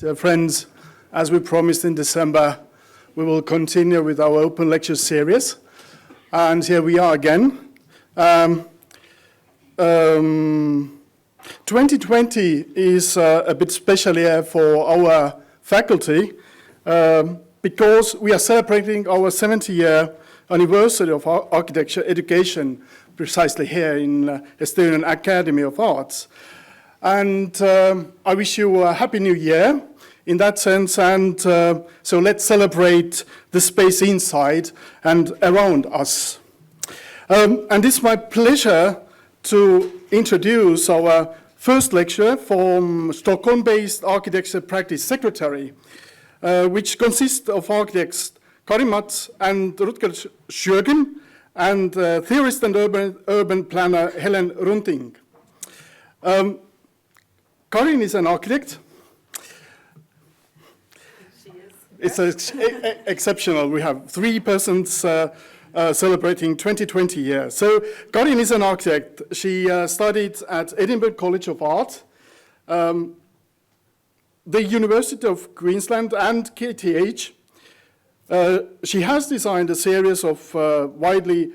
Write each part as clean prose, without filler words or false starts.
Dear friends, as we promised in December, we will continue with our open lecture series. And here we are again. 2020 is a bit special year for our faculty because we are celebrating our 70-year anniversary of architecture education precisely here in Estonian Academy of Arts. And I wish you a happy new year in that sense, and so let's celebrate the space inside and around us. And it's my pleasure to introduce our first lecture from Stockholm-based Architecture Practice Secretary, which consists of architects Karin, Matz and Rutger Sjögrim, and theorist and urban planner Helen Runting. Karin is an architect. It's exceptional. We have 3 persons celebrating 20 years. So Karin is an architect. She studied at Edinburgh College of Art, the University of Queensland and KTH. She has designed a series of widely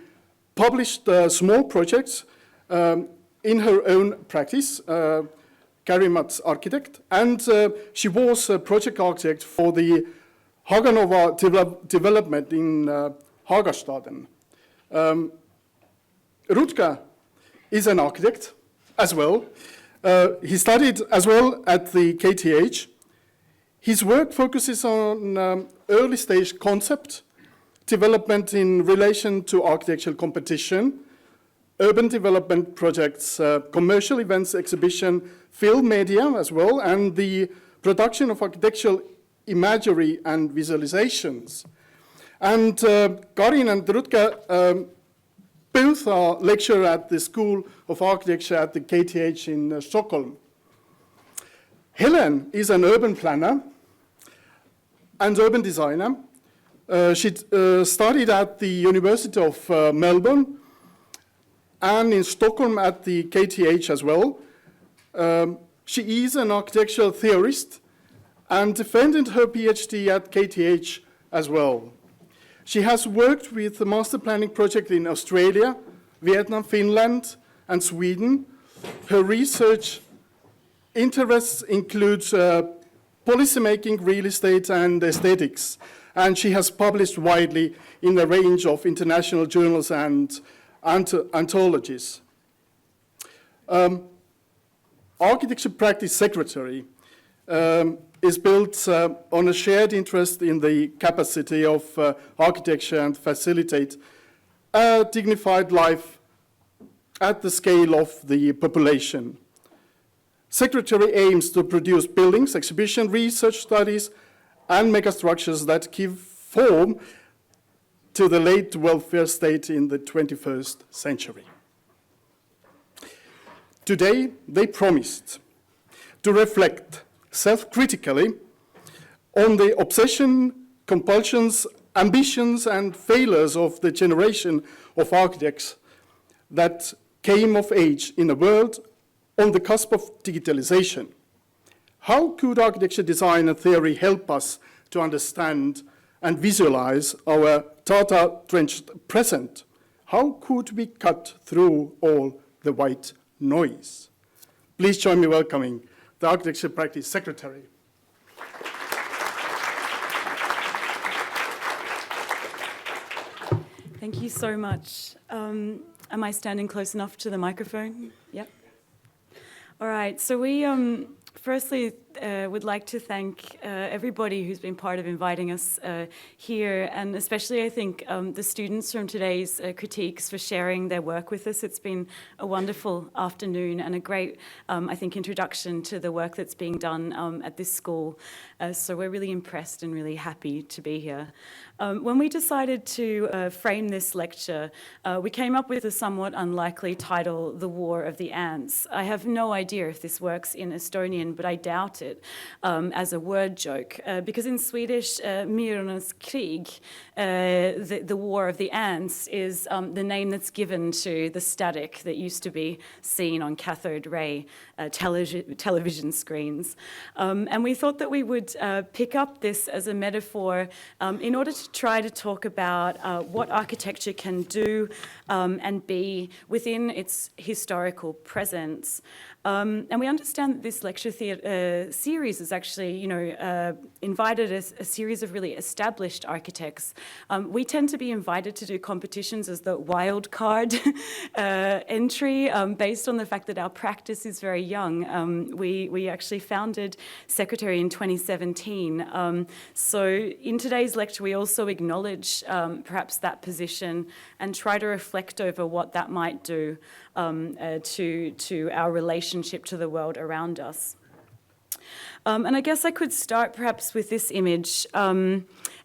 published small projects in her own practice, Karin Matz architect, and she was a project architect for the Haganova development in Hagastaden. Rutger is an architect as well. He studied as well at the KTH. His work focuses on early stage concept development in relation to architectural competition, urban development projects, commercial events, exhibition, film media as well, and the production of architectural imagery and visualizations. And Karin and Rutger both are lecturer at the School of Architecture at the KTH in Stockholm. Helen is an urban planner and urban designer. She studied at the University of Melbourne and in Stockholm at the KTH as well. She is an architectural theorist and defended her PhD at KTH as well. She has worked with the master planning project in Australia, Vietnam, Finland, and Sweden. Her research interests include policymaking, real estate, and aesthetics, and she has published widely in a range of international journals and anthologies. Architecture Practice Secretary is built on a shared interest in the capacity of architecture and facilitate a dignified life at the scale of the population. Secretary aims to produce buildings, exhibition, research studies, and megastructures that give form to the late welfare state in the 21st century. Today, they promised to reflect self-critically on the obsession, compulsions, ambitions, and failures of the generation of architects that came of age in a world on the cusp of digitalization. How could architecture, design, and theory help us to understand and visualize our data-drenched present? How could we cut through all the white noise? Please join me welcoming the Architecture Practice Secretary. Thank you so much. Am I standing close enough to the microphone? Yep. All right, so we firstly would like to thank everybody who's been part of inviting us here, and especially I think the students from today's critiques for sharing their work with us. It's been a wonderful afternoon and a great, I think, introduction to the work that's being done at this school. So we're really impressed and really happy to be here. When we decided to frame this lecture, we came up with a somewhat unlikely title, The War of the Ants. I have no idea if this works in Estonian, but I doubt it. it as a word joke. Because in Swedish, Myrornas krig, the war of the ants, is the name that's given to the static that used to be seen on cathode ray television screens. And we thought that we would pick up this as a metaphor in order to try to talk about what architecture can do and be within its historical presence. And we understand that this lecture series is actually, invited a series of really established architects. We tend to be invited to do competitions as the wild card entry, based on the fact that our practice is very young. We actually founded Secretary in 2017. So in today's lecture, we also acknowledge perhaps that position and try to reflect over what that might do to our relationship to the world around us. And I guess I could start perhaps with this image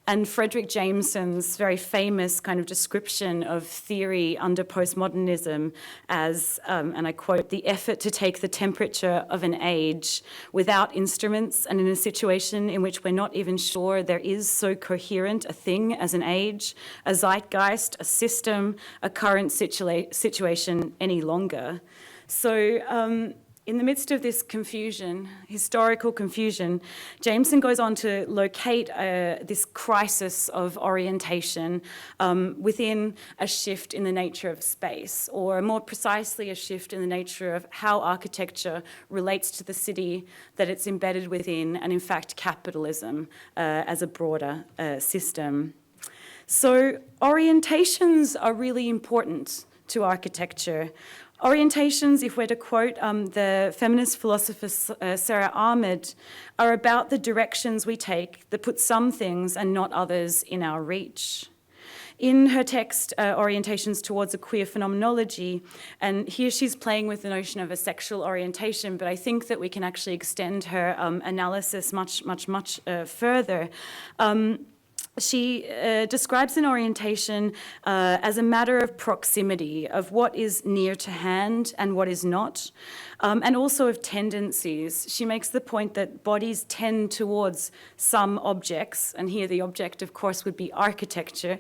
and Frederick Jameson's very famous kind of description of theory under postmodernism as, and I quote, the effort to take the temperature of an age without instruments and in a situation in which we're not even sure there is so coherent a thing as an age, a zeitgeist, a system, a current situation any longer. So, in the midst of this confusion, historical confusion, Jameson goes on to locate this crisis of orientation within a shift in the nature of space, or more precisely, a shift in the nature of how architecture relates to the city that it's embedded within, and in fact, capitalism as a broader system. So orientations are really important to architecture. Orientations, if we're to quote the feminist philosopher Sarah Ahmed, are about the directions we take that put some things and not others in our reach. In her text, Orientations Towards a Queer Phenomenology, and here she's playing with the notion of a sexual orientation, but I think that we can actually extend her analysis much further. She describes an orientation as a matter of proximity, of what is near to hand and what is not, and also of tendencies. She makes the point that bodies tend towards some objects, and here the object, of course, would be architecture,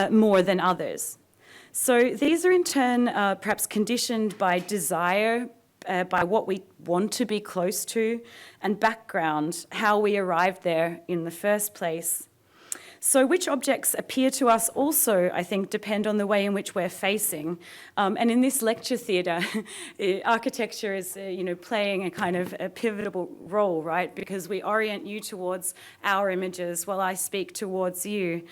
more than others. So these are in turn perhaps conditioned by desire, by what we want to be close to, and background, how we arrived there in the first place. So which objects appear to us also, I think, depend on the way in which we're facing. And in this lecture theatre, architecture is, playing a kind of a pivotal role, right? Because we orient you towards our images while I speak towards you.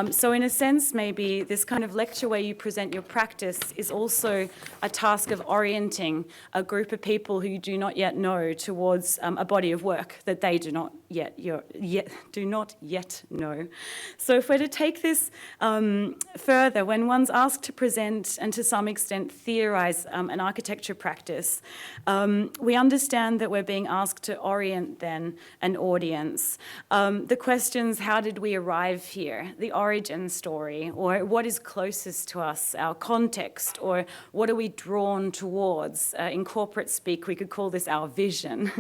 So in a sense, maybe this kind of lecture where you present your practice is also a task of orienting a group of people who you do not yet know towards a body of work that they do not yet know. So if we're to take this further, when one's asked to present and to some extent theorize an architecture practice, we understand that we're being asked to orient then an audience. The questions, how did we arrive here? The origin story, or what is closest to us, our context, or what are we drawn towards? In corporate speak, we could call this our vision,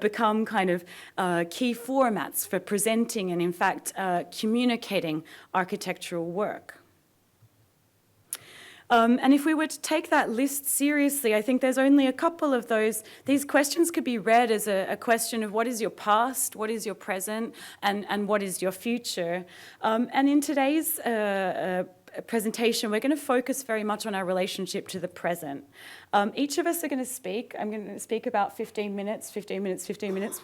become kind of key formats for presenting and in fact communicating architectural work. And if we were to take that list seriously, I think there's only a couple of those. These questions could be read as a question of what is your past, what is your present, and what is your future. And in today's presentation, we're going to focus very much on our relationship to the present. Each of us are going to speak. I'm going to speak about 15 minutes.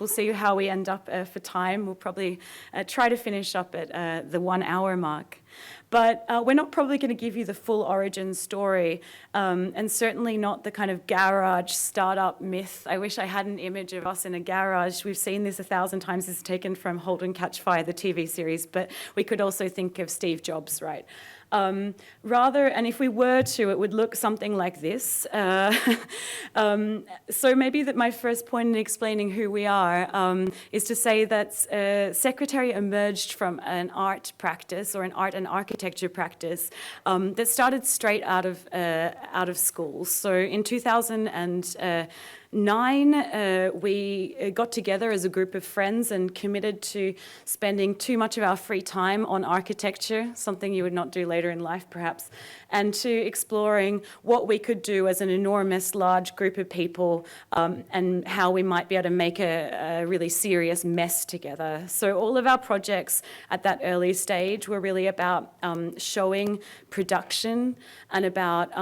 We'll see how we end up for time. We'll probably try to finish up at the 1 hour mark. But we're not probably going to give you the full origin story, and certainly not the kind of garage startup myth. I wish I had an image of us in a garage. We've seen this 1,000 times. This is taken from Halt and Catch Fire, the TV series, but we could also think of Steve Jobs, right? Rather, and if we were to, it would look something like this. So maybe that my first point in explaining who we are is to say that Secretary emerged from an art practice, or an art and architecture practice, that started straight out of school. So in 2000 and we got together as a group of friends and committed to spending too much of our free time on architecture, something you would not do later in life perhaps, and to exploring what we could do as an enormous, large group of people and how we might be able to make a really serious mess together. So all of our projects at that early stage were really about showing production and about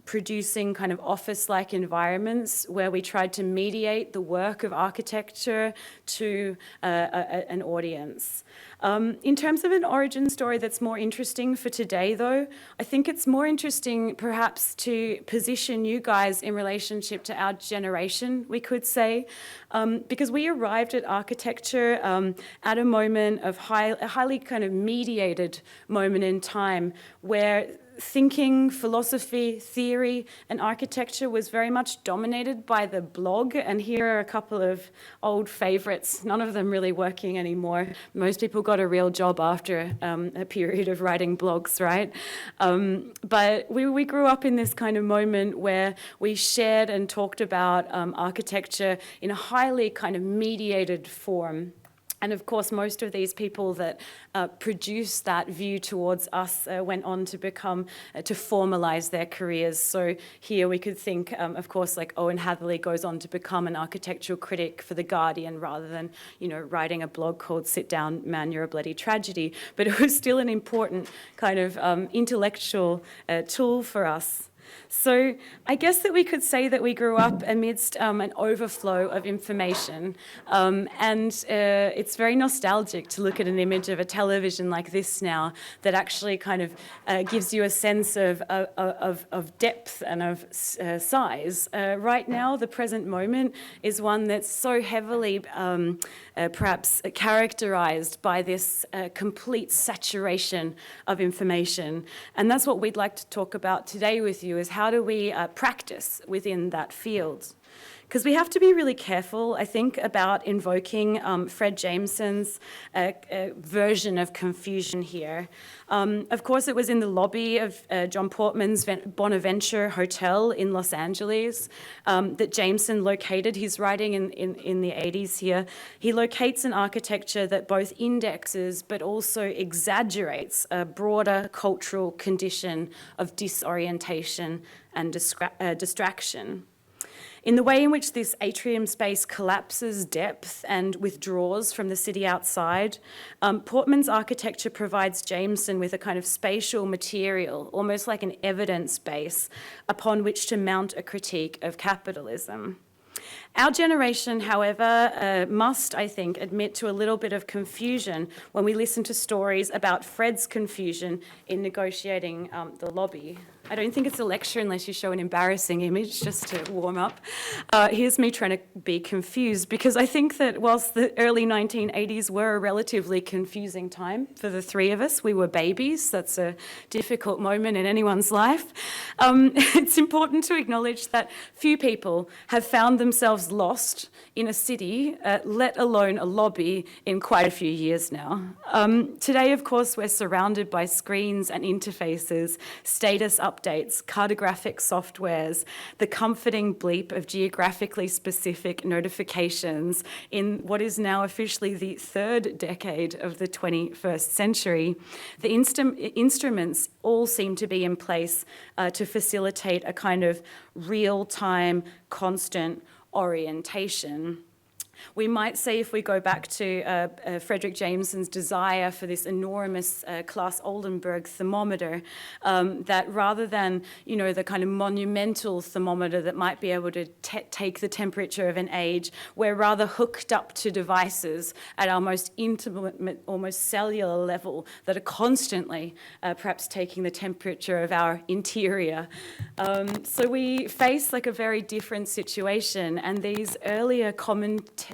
producing kind of office-like environments where we tried to mediate the work of architecture to an audience. In terms of an origin story that's more interesting for today, though, I think it's more interesting perhaps to position you guys in relationship to our generation, we could say, because we arrived at architecture at a moment of a highly kind of mediated moment in time where thinking, philosophy, theory, and architecture was very much dominated by the blog. And here are a couple of old favorites, none of them really working anymore. Most people got a real job after a period of writing blogs, right? But we grew up in this kind of moment where we shared and talked about architecture in a highly kind of mediated form. And of course, most of these people that produced that view towards us went on to become, to formalize their careers. So here we could think, of course, like Owen Hatherley goes on to become an architectural critic for The Guardian rather than, you know, writing a blog called Sit Down, Man, You're a Bloody Tragedy. But it was still an important kind of intellectual tool for us. So I guess that we could say that we grew up amidst an overflow of information, and it's very nostalgic to look at an image of a television like this now that actually kind of gives you a sense of depth and of size. Right now, the present moment is one that's so heavily perhaps characterized by this complete saturation of information. And that's what we'd like to talk about today with you, is how do we practice within that field? Because we have to be really careful, I think, about invoking Fred Jameson's version of confusion here. Of course, it was in the lobby of John Portman's Bonaventure Hotel in Los Angeles that Jameson located his writing in the 80s here. He locates an architecture that both indexes but also exaggerates a broader cultural condition of disorientation and distraction. In the way in which this atrium space collapses depth and withdraws from the city outside, Portman's architecture provides Jameson with a kind of spatial material, almost like an evidence base, upon which to mount a critique of capitalism. Our generation, however, must, I think, admit to a little bit of confusion when we listen to stories about Fred's confusion in negotiating the lobby. I don't think it's a lecture unless you show an embarrassing image just to warm up. Here's me trying to be confused, because I think that whilst the early 1980s were a relatively confusing time for the three of us, we were babies, that's a difficult moment in anyone's life, it's important to acknowledge that few people have found themselves lost in a city, let alone a lobby, in quite a few years now. Today, of course, we're surrounded by screens and interfaces, status updates, cartographic softwares, the comforting bleep of geographically specific notifications in what is now officially the third decade of the 21st century. The instruments all seem to be in place to facilitate a kind of real-time, constant orientation. We might say, if we go back to Frederick Jameson's desire for this enormous Claes Oldenburg thermometer, that rather than, you know, the kind of monumental thermometer that might be able to take the temperature of an age, we're rather hooked up to devices at our most intimate, almost cellular level that are constantly perhaps taking the temperature of our interior. So we face like a very different situation, and these earlier commentators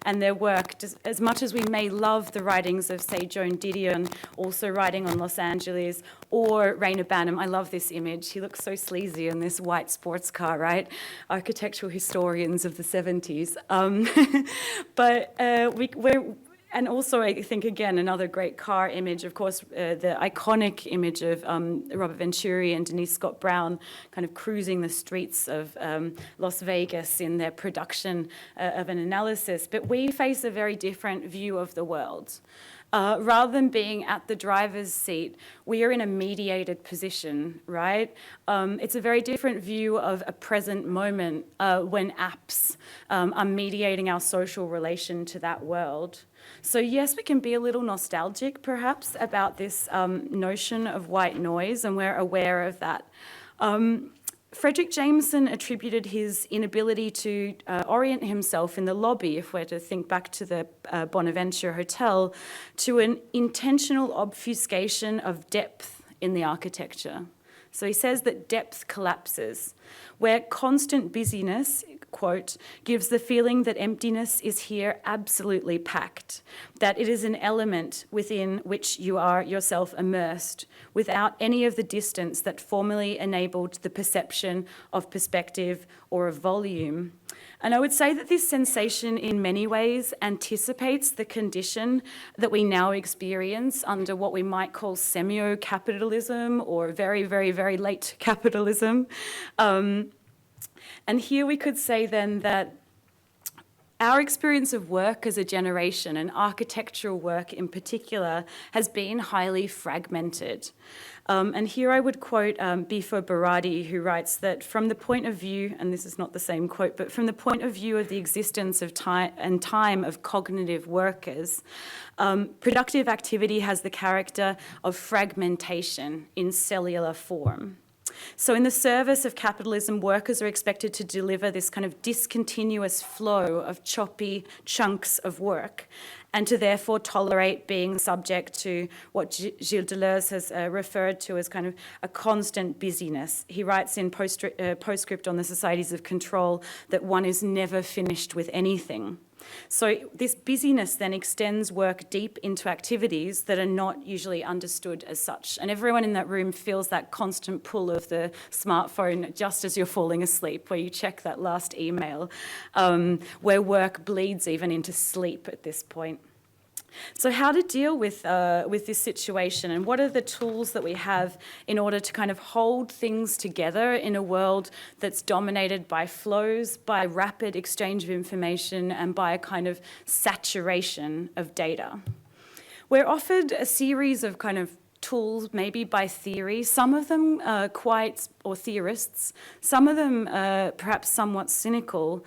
and their work, just as much as we may love the writings of, say, Joan Didion, also writing on Los Angeles, or Rayner Banham. I love this image. He looks so sleazy in this white sports car, right? Architectural historians of the 70s. But And also, I think, again, another great car image, of course, the iconic image of Robert Venturi and Denise Scott Brown kind of cruising the streets of Las Vegas in their production of an analysis. But we face a very different view of the world. Rather than being at the driver's seat, we are in a mediated position, right? It's a very different view of a present moment when apps are mediating our social relation to that world. So yes, we can be a little nostalgic, perhaps, about this notion of white noise, and we're aware of that. Frederick Jameson attributed his inability to orient himself in the lobby, if we're to think back to the Bonaventure Hotel, to an intentional obfuscation of depth in the architecture. So he says that depth collapses, where constant busyness, quote, gives the feeling that emptiness is here absolutely packed, that it is an element within which you are yourself immersed, without any of the distance that formerly enabled the perception of perspective or of volume. And I would say that this sensation in many ways anticipates the condition that we now experience under what we might call semio-capitalism or very, very, very late capitalism. And here we could say then that our experience of work as a generation, and architectural work in particular, has been highly fragmented. And here I would quote Bifo Berardi, who writes that from the point of view, and this is not the same quote, but from the point of view of the existence of time of cognitive workers, productive activity has the character of fragmentation in cellular form. So in the service of capitalism, workers are expected to deliver this kind of discontinuous flow of choppy chunks of work, and to therefore tolerate being subject to what Gilles Deleuze has referred to as kind of a constant busyness. He writes in Postscript on the Societies of Control that one is never finished with anything. So this busyness then extends work deep into activities that are not usually understood as such. And everyone in that room feels that constant pull of the smartphone just as you're falling asleep, where you check that last email, where work bleeds even into sleep at this point. So how to deal with this situation, and what are the tools that we have in order to kind of hold things together in a world that's dominated by flows, by rapid exchange of information, and by a kind of saturation of data? We're offered a series of kind of tools, maybe by theory, some of them or theorists, some of them perhaps somewhat cynical.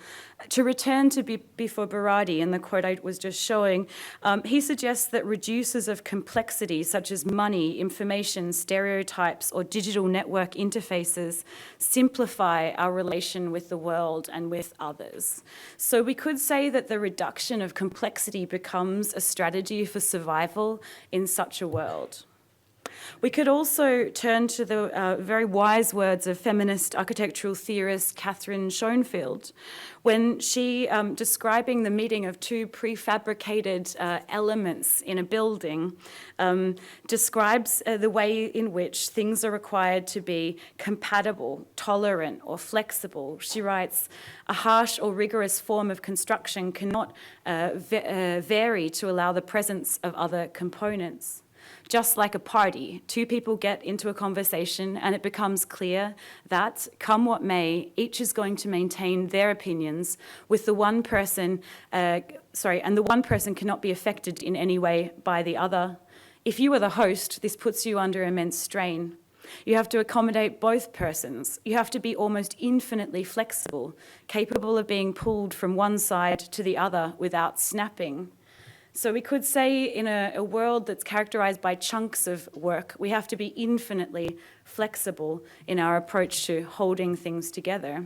To return to Bifo Berardi and the quote I was just showing, he suggests that reducers of complexity such as money, information, stereotypes, or digital network interfaces simplify our relation with the world and with others. So we could say that the reduction of complexity becomes a strategy for survival in such a world. We could also turn to the very wise words of feminist architectural theorist Catherine Schoenfield, when she, describing the meeting of two prefabricated elements in a building, describes the way in which things are required to be compatible, tolerant, or flexible. She writes, "A harsh or rigorous form of construction cannot vary to allow the presence of other components. Just like a party, two people get into a conversation and it becomes clear that, come what may, each is going to maintain their opinions with the one person, and the one person cannot be affected in any way by the other. If you are the host, this puts you under immense strain. You have to accommodate both persons. You have to be almost infinitely flexible, capable of being pulled from one side to the other without snapping. So we could say in a world that's characterized by chunks of work, we have to be infinitely flexible in our approach to holding things together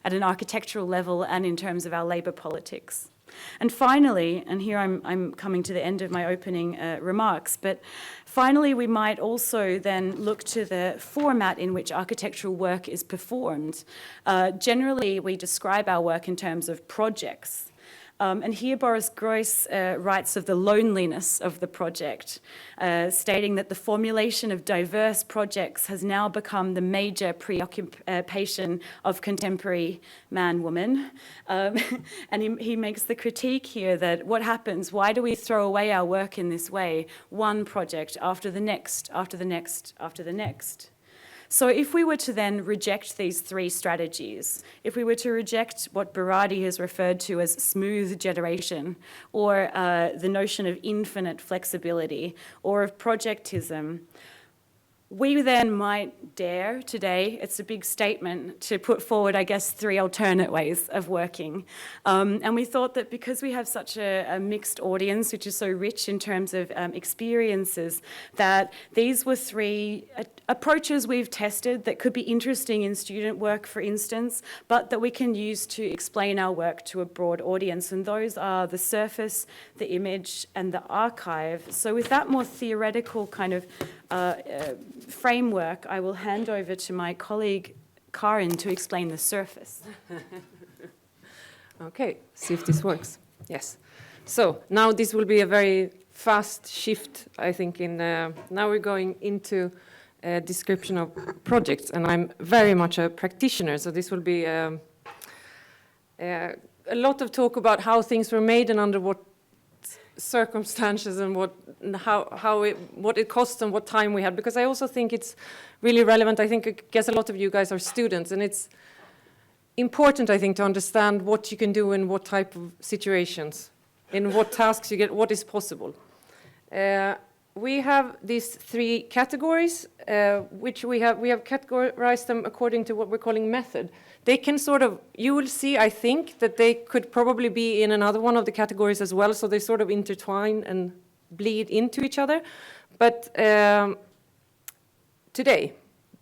at an architectural level and in terms of our labor politics. And finally, and here I'm coming to the end of my opening remarks, but finally we might also then look to the format in which architectural work is performed. Generally, we describe our work in terms of projects. And here Boris Groys writes of the loneliness of the project, stating that the formulation of diverse projects has now become the major preoccupation of contemporary man-woman. And he makes the critique here that what happens, why do we throw away our work in this way, one project after the next, after the next, after the next? So if we were to then reject these three strategies, if we were to reject what Berardi has referred to as smooth generation, or the notion of infinite flexibility, or of projectism, we then might dare today, it's a big statement, to put forward, I guess, three alternate ways of working. And we thought that because we have such a mixed audience, which is so rich in terms of experiences, that these were three approaches we've tested that could be interesting in student work, for instance, but that we can use to explain our work to a broad audience. And those are the surface, the image, and the archive. So with that more theoretical kind of framework, I will hand over to my colleague Karin to explain the surface. Okay, see if this works. Yes. So now this will be a very fast shift, I think. Now we're going into a description of projects, and I'm very much a practitioner, so this will be a lot of talk about how things were made and under what circumstances and what it costs and what time we had, because I also think it's really relevant. I guess a lot of you guys are students, and it's important, I think, to understand what you can do in what type of situations, in what tasks you get, what is possible. We have these three categories, which we have categorized them according to what we're calling method. They can sort of, you will see, I think, that they could probably be in another one of the categories as well, so they sort of intertwine and bleed into each other. But today,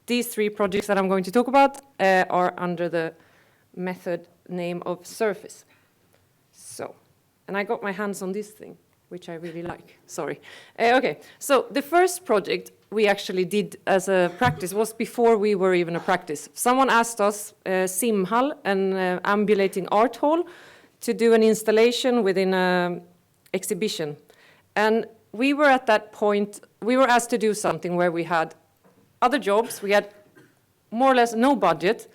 these three projects that I'm going to talk about are under the method name of surface. So, and I got my hands on this thing, which I really like, sorry. Okay, so the first project we actually did as a practice was before we were even a practice. Someone asked us, Simhall, an ambulating art hall, to do an installation within an exhibition. And we were at that point, we were asked to do something where we had other jobs, we had more or less no budget,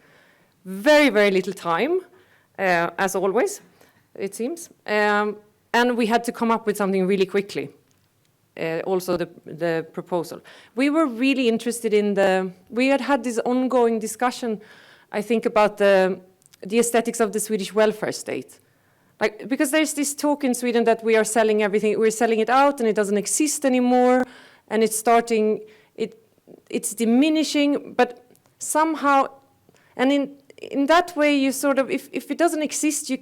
very, very little time, as always, it seems. And we had to come up with something really quickly. Also the proposal. We were really interested in we had this ongoing discussion, I think, about the aesthetics of the Swedish welfare state. Like, because there's this talk in Sweden that we are selling everything, we're selling it out and it doesn't exist anymore, and it's it's diminishing, but somehow, and in that way, you sort of, if it doesn't exist, you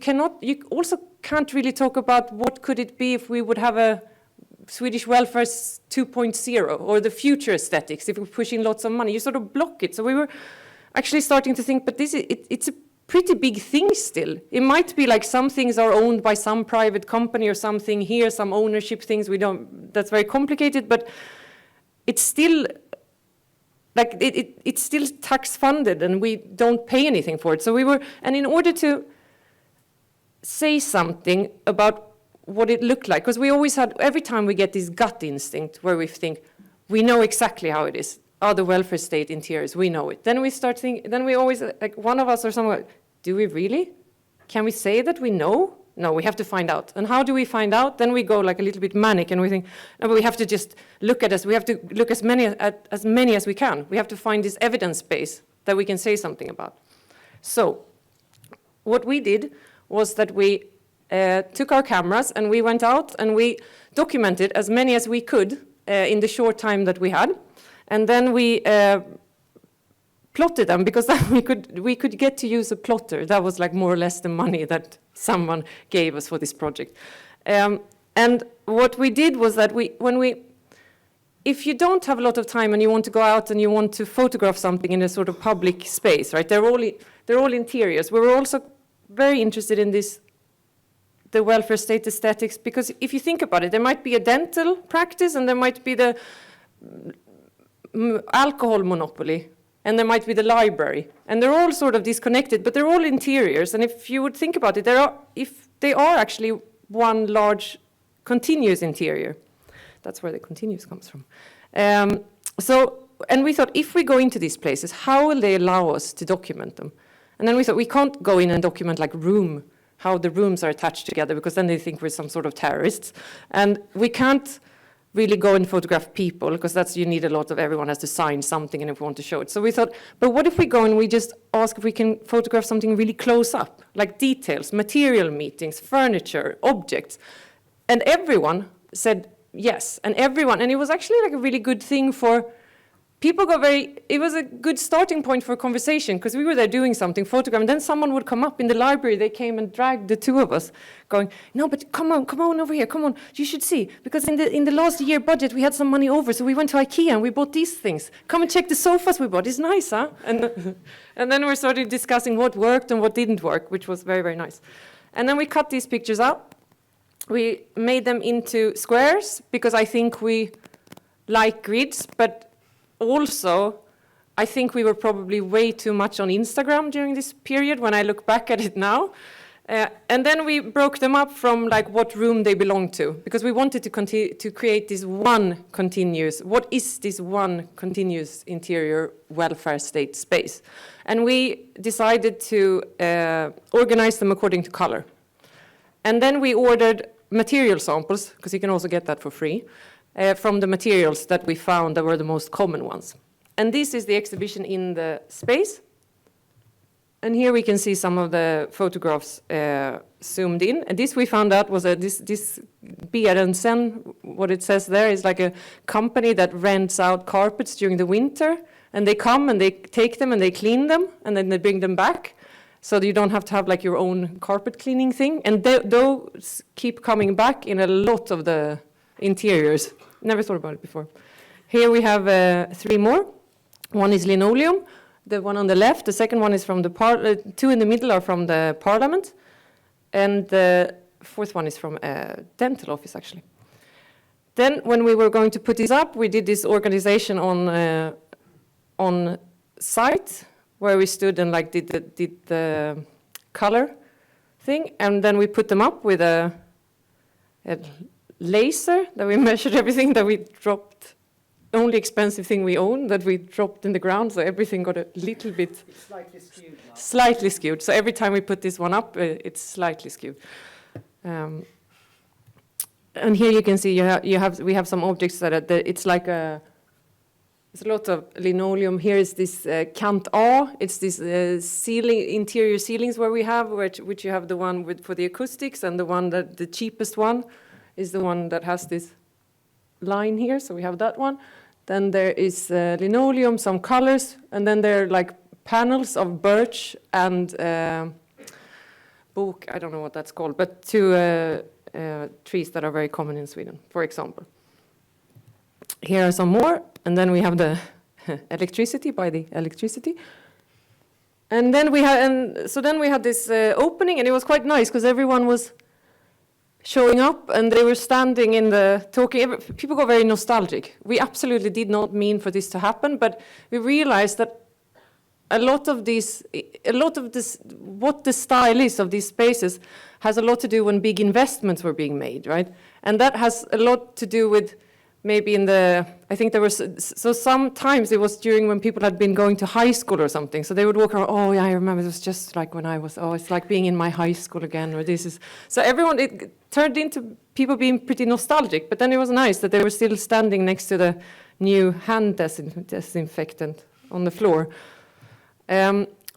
also can't really talk about what could it be if we would have a Swedish welfare 2.0 or the future aesthetics, if we push in lots of money, you sort of block it. So we were actually starting to think, but it's a pretty big thing still. It might be like some things are owned by some private company or something here, some ownership things, that's very complicated, but it's still, like it's still tax funded and we don't pay anything for it. So and in order to say something about what it looked like, because we always had, every time we get this gut instinct where we think, we know exactly how it is. Oh, the welfare state interiors, we know it. Then we start thinking, then we always, like one of us or someone, do we really? Can we say that we know? No, we have to find out. And how do we find out? Then we go like a little bit manic and we think, no, but we have to just look at us. We have to look as many as we can. We have to find this evidence base that we can say something about. So what we did was that we took our cameras and we went out and we documented as many as we could in the short time that we had. And then we plotted them, because then we could get to use a plotter. That was like more or less the money that someone gave us for this project. And what we did was that if you don't have a lot of time and you want to go out and you want to photograph something in a sort of public space, right? They're all interiors. We were also very interested in the welfare state aesthetics, because if you think about it, there might be a dental practice and there might be the alcohol monopoly and there might be the library, and they're all sort of disconnected, but they're all interiors. And if you would think about it, if they are actually one large continuous interior. That's where the continuous comes from. And we thought, if we go into these places, how will they allow us to document them? And then we thought, we can't go in and document like how the rooms are attached together, because then they think we're some sort of terrorists. And we can't really go and photograph people, because you need a lot of, everyone has to sign something and if we want to show it. So we thought, but what if we go and we just ask if we can photograph something really close up, like details, material meetings, furniture, objects. And everyone said yes, and it was actually like a really good thing for people it was a good starting point for a conversation, because we were there doing something, photographing, and then someone would come up in the library, they came and dragged the two of us, going, no, but come on over here, come on, you should see, because in the last year budget, we had some money over, so we went to IKEA and we bought these things. Come and check the sofas we bought, it's nice, huh? And then we started discussing what worked and what didn't work, which was very, very nice. And then we cut these pictures out. We made them into squares, because I think we like grids, but also, I think we were probably way too much on Instagram during this period when I look back at it now. And then we broke them up from like what room they belong to, because we wanted to create this one continuous, what is this one continuous interior welfare state space? And we decided to organize them according to color. And then we ordered material samples, because you can also get that for free, from the materials that we found that were the most common ones. And this is the exhibition in the space. And here we can see some of the photographs zoomed in. And this we found out was this Berensen, what it says there, is like a company that rents out carpets during the winter. And they come and they take them and they clean them and then they bring them back. So that you don't have to have like your own carpet cleaning thing. And those keep coming back in a lot of the interiors. Never thought about it before. Here we have 3 more. One is linoleum, the one on the left. The second one is from the 2 in the middle are from the parliament. And the 4th one is from a dental office, actually. Then when we were going to put this up, we did this organization on site, where we stood and like did the color thing. And then we put them up with a laser that we measured everything that we dropped, only expensive thing we own that we dropped in the ground, so everything got a little bit slightly skewed now. Slightly skewed. So every time we put this one up, it's slightly skewed. And here you can see we have some objects that it's like there's a lot of linoleum. Here is this Kant A. It's this interior ceilings where we have, which you have the one for the acoustics, and the one the cheapest one is the one that has this line here, so we have that one. Then there is linoleum, some colors, and then there are like panels of birch and bok, I don't know what that's called, but 2 trees that are very common in Sweden, for example. Here are some more, and then we have the electricity by the electricity. And then we had this opening, and it was quite nice because everyone was showing up and they were standing in the talking. People got very nostalgic. We absolutely did not mean for this to happen, but we realized that a lot of this, what the style is of these spaces has a lot to do when big investments were being made, right? And that has a lot to do with maybe I think there was, so sometimes it was during when people had been going to high school or something. So they would walk around, oh yeah, I remember, it was just like when I was, it's like being in my high school again, or this is. So everyone, it turned into people being pretty nostalgic, but then it was nice that they were still standing next to the new hand disinfectant on the floor.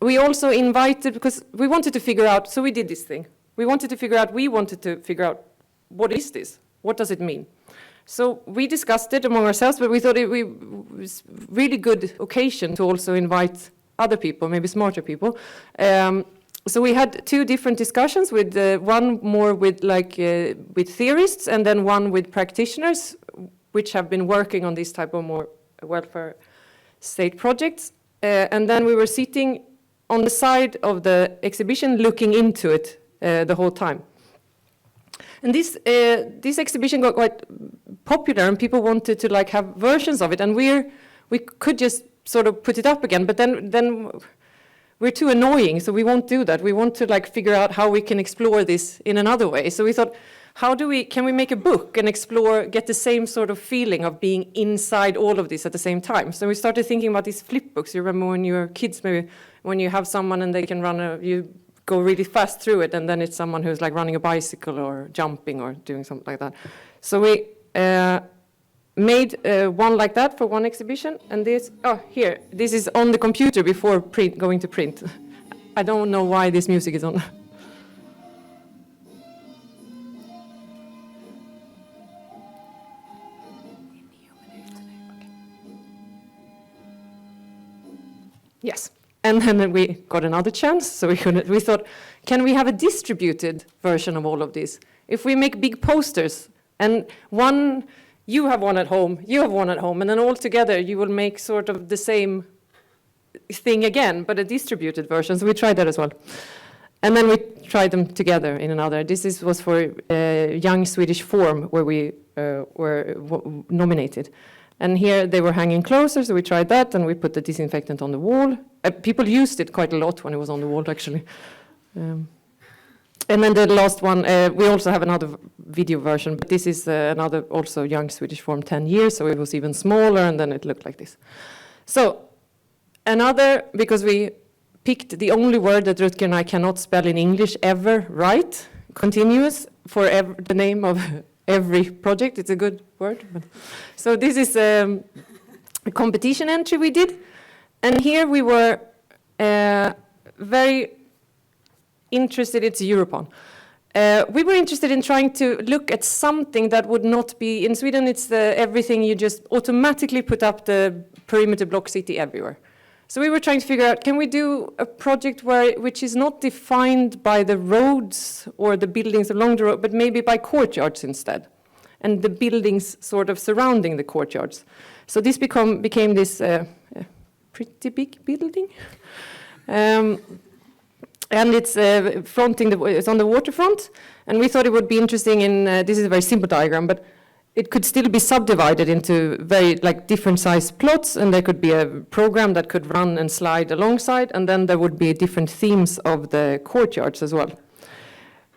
We also invited, because we wanted to figure out, so we did this thing. We wanted to figure out what is this? What does it mean? So we discussed it among ourselves, but we thought it was really good occasion to also invite other people, maybe smarter people. So we had 2 different discussions, with one more with theorists, and then one with practitioners, which have been working on this type of more welfare state projects. And then we were sitting on the side of the exhibition, looking into it the whole time. And this exhibition got quite popular, and people wanted to have versions of it. And we could just sort of put it up again, but then we're too annoying, so we won't do that. We want to like figure out how we can explore this in another way. So we thought, can we make a book and explore, get the same sort of feeling of being inside all of this at the same time? So we started thinking about these flip books. You remember when you were kids, maybe when you have someone and they can you go really fast through it, and then it's someone who's like running a bicycle or jumping or doing something like that. So we made one like that for one exhibition, and this is on the computer before going to print. I don't know why this music is on. Yes, and then we got another chance, so we thought, can we have a distributed version of all of this? If we make big posters, and you have one at home, you have one at home, and then all together you will make sort of the same thing again, but a distributed version, so we tried that as well. And then we tried them together in another. This was for Young Swedish Form, where we were nominated. And here they were hanging closer, so we tried that, and we put the disinfectant on the wall. People used it quite a lot when it was on the wall, actually. And then the last one, we also have another video version, but this is another also Young Swedish Form 10 years, so it was even smaller, and then it looked like this. So another, because we picked the only word that Rutger and I cannot spell in English ever right, continuous, for the name of every project. It's a good word. So this is a competition entry we did. And here we were very interested, it's Europon. We were interested in trying to look at something that would not be, in Sweden it's everything you just automatically put up the perimeter block city everywhere. So we were trying to figure out, can we do a project which is not defined by the roads or the buildings along the road, but maybe by courtyards instead, and the buildings sort of surrounding the courtyards. So this became this pretty big building. And it's it's on the waterfront, and we thought it would be interesting this is a very simple diagram, but it could still be subdivided into very different size plots, and there could be a program that could run and slide alongside, and then there would be different themes of the courtyards as well.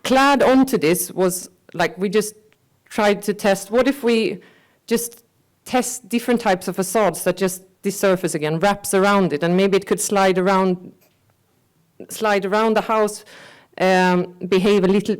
Clad onto this was we just tried to test, what if we just test different types of facades that just this surface again wraps around it, and maybe it could slide around the house,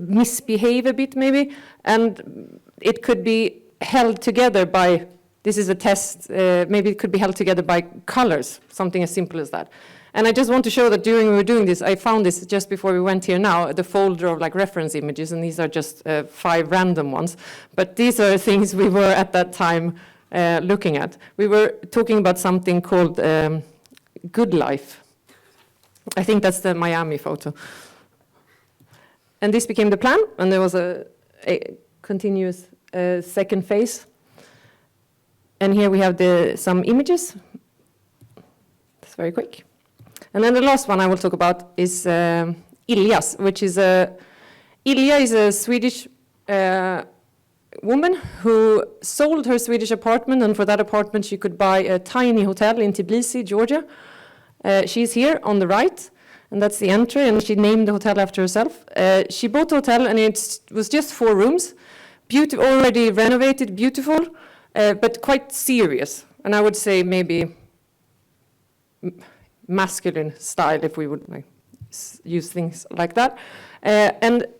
misbehave a bit maybe, and it could be held together by, this is a test, maybe it could be held together by colors, something as simple as that. And I just want to show that when we were doing this, I found this just before we went here now, the folder of reference images, and these are just 5 random ones. But these are things we were at that time looking at. We were talking about something called Good Life. I think that's the Miami photo. And this became the plan, and there was a continuous second phase. And here we have some images. It's very quick. And then the last one I will talk about is Ilja's, which is Ilja is a Swedish woman who sold her Swedish apartment, and for that apartment she could buy a tiny hotel in Tbilisi, Georgia. She's here on the right, and that's the entry, and she named the hotel after herself. She bought the hotel, and it was just 4 rooms, already renovated, beautiful, but quite serious. And I would say maybe masculine style, if we would use things like that. But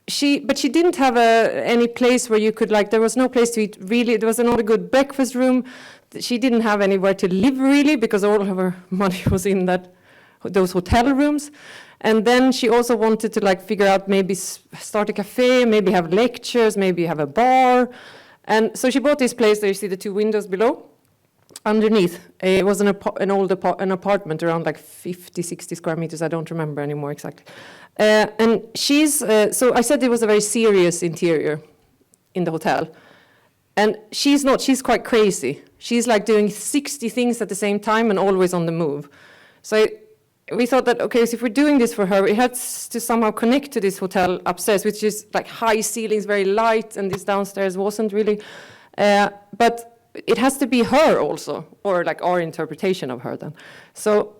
she didn't have any place where you could there was no place to eat really. There was not a good breakfast room. She didn't have anywhere to live really, because all of her money was in those hotel rooms. And then she also wanted to figure out, maybe start a cafe, maybe have lectures, maybe have a bar. And so she bought this place. There you see the 2 windows below. Underneath, it was an apartment around 50, 60 square meters. I don't remember anymore exactly. And she's, so I said it was a very serious interior in the hotel. And she's not, she's quite crazy. She's doing 60 things at the same time and always on the move. So we thought that, okay, so if we're doing this for her, it has to somehow connect to this hotel upstairs, which is high ceilings, very light, and this downstairs wasn't really. But it has to be her also, or our interpretation of her then. So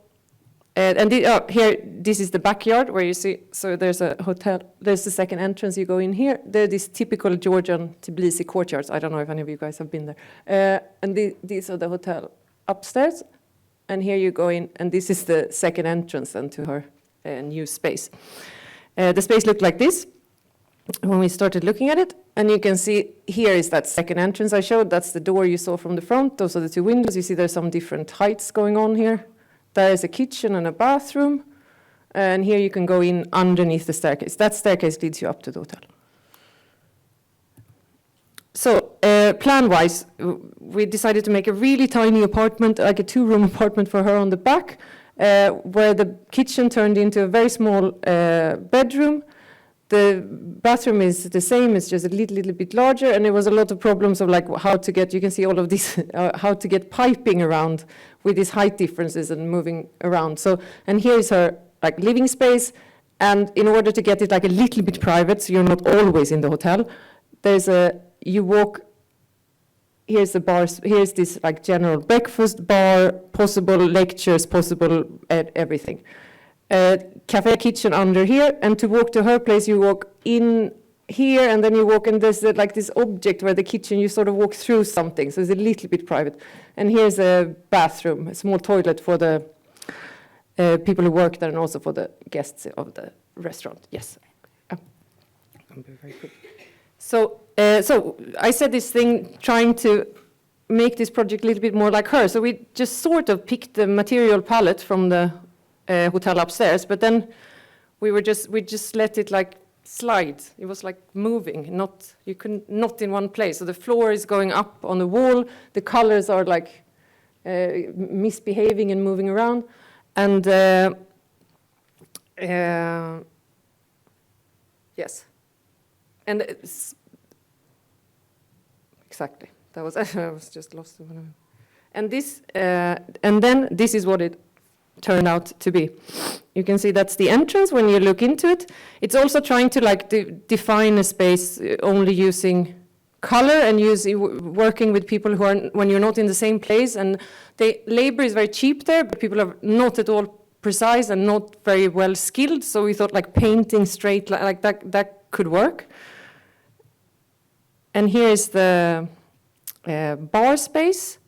And here, this is the backyard where you see, so there's a hotel, there's the second entrance, you go in here. There are these typical Georgian Tbilisi courtyards. I don't know if any of you guys have been there. And these are the hotel upstairs. And here you go in, and this is the second entrance then to her new space. The space looked like this when we started looking at it. And you can see here is that second entrance I showed. That's the door you saw from the front. Those are the two windows. You see there's some different heights going on here. There is a kitchen and a bathroom. And here you can go in underneath the staircase. That staircase leads you up to the hotel. So plan-wise, we decided to make a really tiny apartment, like a 2-room apartment for her on the back, where the kitchen turned into a very small bedroom. The bathroom is the same, it's just a little bit larger, and there was a lot of problems of like how to get, you can see all of this, how to get piping around with these height differences and moving around. So, and here is her like living space, and in order to get it like a little bit private, so you're not always in the hotel, there's you walk, here's the bars, here's this like general breakfast bar, possible lectures, possible everything. Cafe kitchen under here, and to walk to her place, you walk in here, and then you walk, and there's like this object where the kitchen, you sort of walk through something, so it's a little bit private. And here's a bathroom, a small toilet for the people who work there, and also for the guests of the restaurant. Yes. I'll be very quick. So I said this thing, trying to make this project a little bit more like her. So we just sort of picked the material palette from the hotel upstairs, but then we just let it like slide. It was like moving, not in one place. So the floor is going up on the wall. The colors are like misbehaving and moving around, and yes, and exactly that was I was just lost. And this and then this is what it turned out to be. You can see that's the entrance when you look into it. It's also trying to like define a space only using color and working with people who are, when you're not in the same place, and the labor is very cheap there, but people are not at all precise and not very well skilled, so we thought like painting straight like that could work. And here is the bar space,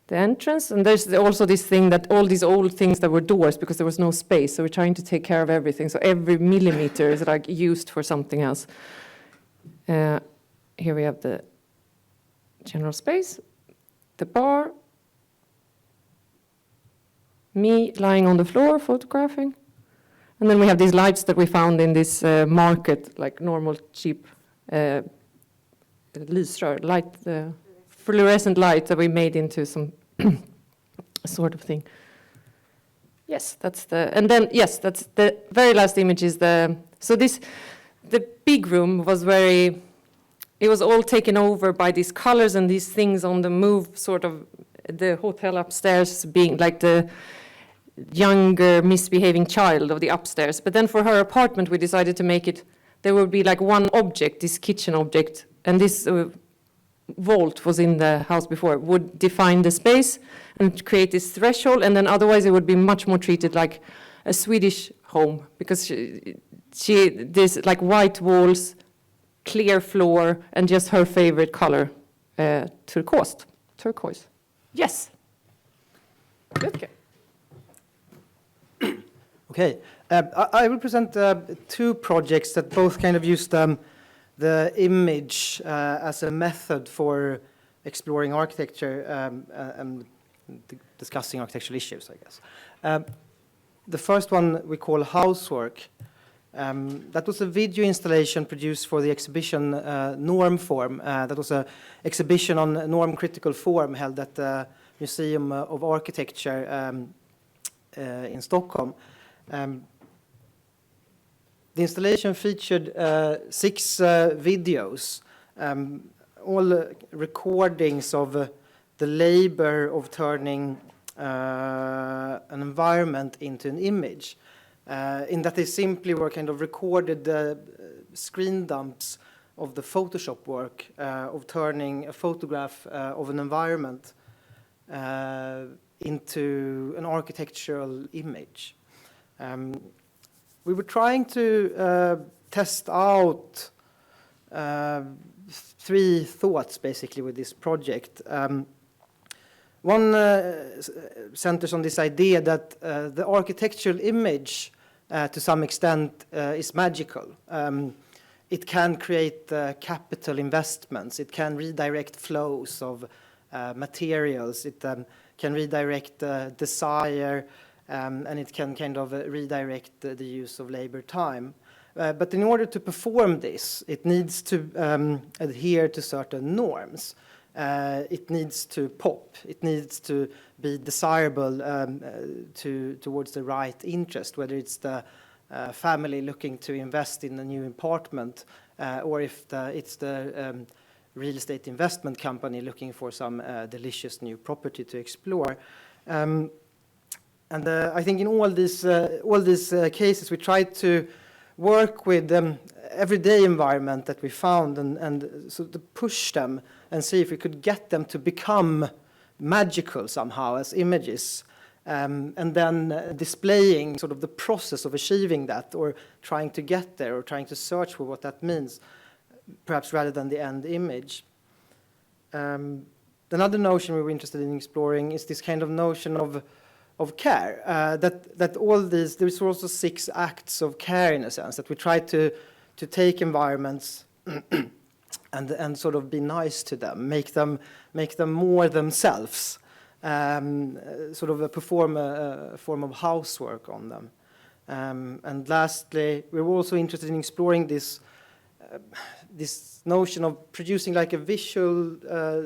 the entrance, and there's also this thing that all these old things that were doors because there was no space, so we're trying to take care of everything, so every millimeter is like used for something else. Here we have the general space, the bar, me lying on the floor photographing, and then we have these lights that we found in this market, like normal cheap lysrör light, fluorescent light that we made into some sort of thing. Yes, that's the very last image is the big room was it was all taken over by these colors and these things on the move, sort of the hotel upstairs being like the younger misbehaving child of the upstairs. But then for her apartment, we decided to make it, there would be like one object, this kitchen object, and this vault was in the house before, would define the space and create this threshold, and then otherwise it would be much more treated like a Swedish home, because there's like white walls, clear floor, and just her favorite color, turquoise. Yes. Rutger. Okay, I will present two projects that both kind of use the image as a method for exploring architecture and discussing architectural issues, I guess. The first one we call Housework. That was a video installation produced for the exhibition Norm Form. That was an exhibition on norm critical form held at the Museum of Architecture in Stockholm. The installation featured 6 videos, all recordings of the labor of turning an environment into an image. In that they simply were kind of recorded screen dumps of the Photoshop work of turning a photograph of an environment into an architectural image. We were trying to test out three thoughts basically with this project. One centers on this idea that the architectural image to some extent is magical. It can create capital investments, it can redirect flows of materials, it can redirect desire, and it can kind of redirect the use of labor time. But in order to perform this, it needs to adhere to certain norms. It needs to pop. It needs to be desirable towards the right interest, whether it's the family looking to invest in a new apartment, or if it's the real estate investment company looking for some delicious new property to explore. And I think in all these cases, we tried to work with the everyday environment that we found and so to push them and see if we could get them to become magical somehow as images, and then displaying sort of the process of achieving that, or trying to get there, or trying to search for what that means, perhaps rather than the end image. Another notion we were interested in exploring is this kind of notion of care, that all these, there's also 6 acts of care in a sense, that we try to take environments and sort of be nice to them, make them more themselves, sort of perform a form of housework on them. And lastly, we were also interested in exploring this notion of producing like a visual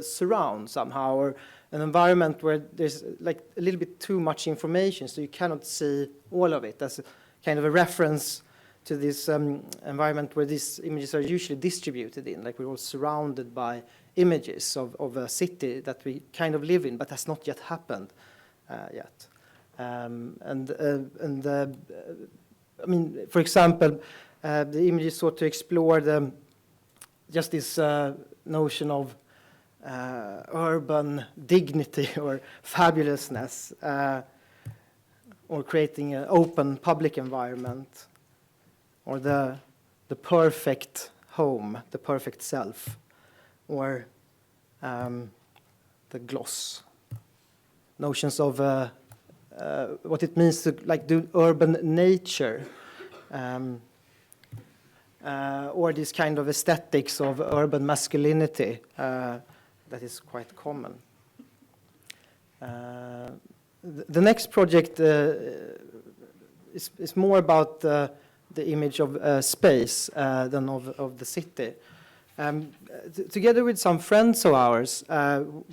surround somehow, or an environment where there's like a little bit too much information, so you cannot see all of it. That's kind of a reference to this environment where these images are usually distributed in, like we're all surrounded by images of a city that we kind of live in, but has not yet happened yet. I mean, for example, the images sought to explore just this notion of urban dignity or fabulousness, or creating an open public environment, or the perfect home, the perfect self, or the gloss. Notions of what it means to like do urban nature, or this kind of aesthetics of urban masculinity that is quite common. The next project is more about the image of space than of the city. Together with some friends of ours,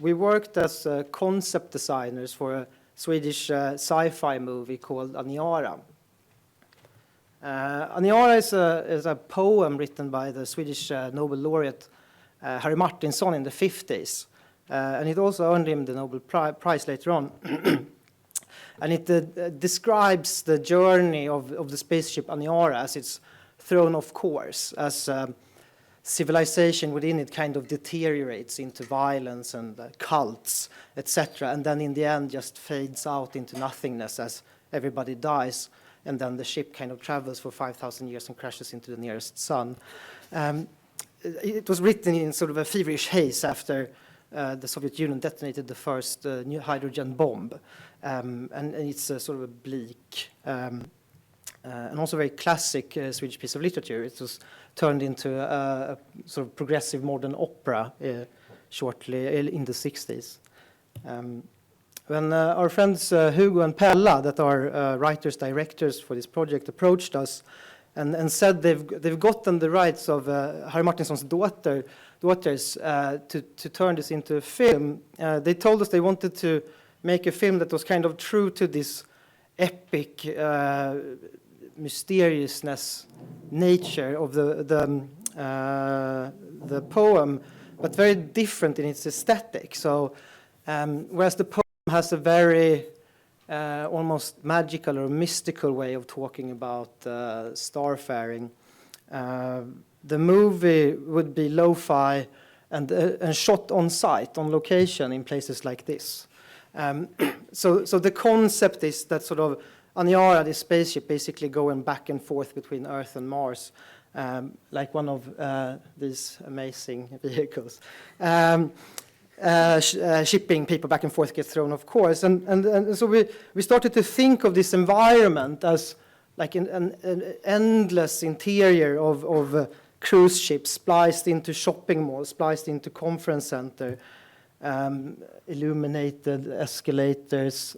we worked as concept designers for a Swedish sci-fi movie called Aniara. Aniara is a poem written by the Swedish Nobel laureate Harry Martinson in the 50s. And it also earned him the Nobel Prize later on. And it describes the journey of the spaceship Aniara as it's thrown off course, as civilization within it kind of deteriorates into violence and cults, etc. And then in the end just fades out into nothingness as everybody dies. And then the ship kind of travels for 5,000 years and crashes into the nearest sun. It was written in sort of a feverish haze after the Soviet Union detonated the first new hydrogen bomb. And it's a sort of a bleak and also very classic Swedish piece of literature. It was turned into a sort of progressive modern opera shortly in the 60s. When our friends Hugo and Pella, that are writers, directors for this project, approached us and said they've gotten the rights of Harry Martinson's daughters to turn this into a film, they told us they wanted to make a film that was kind of true to this epic mysteriousness nature of the poem, but very different in its aesthetic. So whereas the poem has a very almost magical or mystical way of talking about starfaring, the movie would be lo-fi and shot on site, on location in places like this. So the concept is that sort of Aniara, this spaceship, basically going back and forth between Earth and Mars, like one of these amazing vehicles. Shipping people back and forth gets thrown, of course. And so we started to think of this environment as like an endless interior of cruise ships spliced into shopping malls, spliced into conference center, illuminated escalators,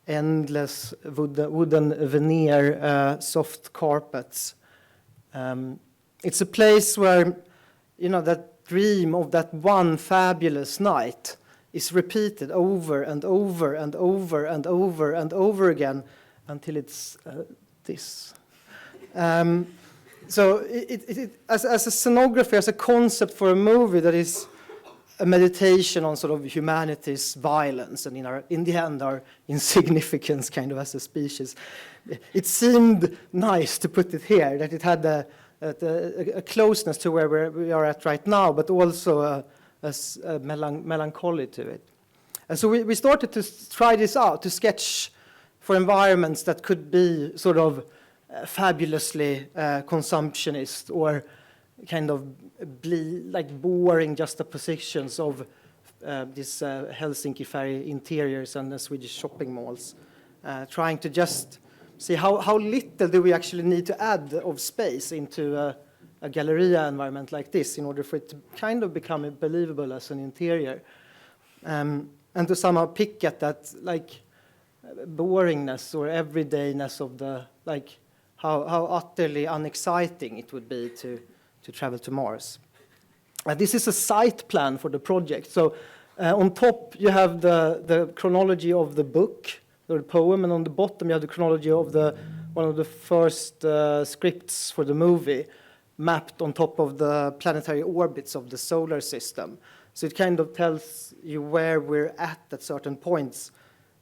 endless wooden veneer, soft carpets. It's a place where, you know, that dream of that one fabulous night is repeated over and over and over and over and over again until it's this. So as a scenography, as a concept for a movie that is a meditation on sort of humanity's violence and in the end our insignificance kind of as a species, it seemed nice to put it here, that it had a closeness to where we are at right now, but also a melancholy to it. And so we started to try this out, to sketch for environments that could be sort of fabulously consumptionist or kind of like boring juxtapositions of these Helsinki ferry interiors and the Swedish shopping malls, trying to just see how little do we actually need to add of space into a Galleria environment like this in order for it to kind of become believable as an interior, and to somehow pick at that like boringness or everydayness of the like how utterly unexciting it would be to travel to Mars. This is a site plan for the project. So on top you have the chronology of the book or the poem, and on the bottom you have the chronology of one of the first scripts for the movie, mapped on top of the planetary orbits of the solar system. So it kind of tells you where we're at certain points,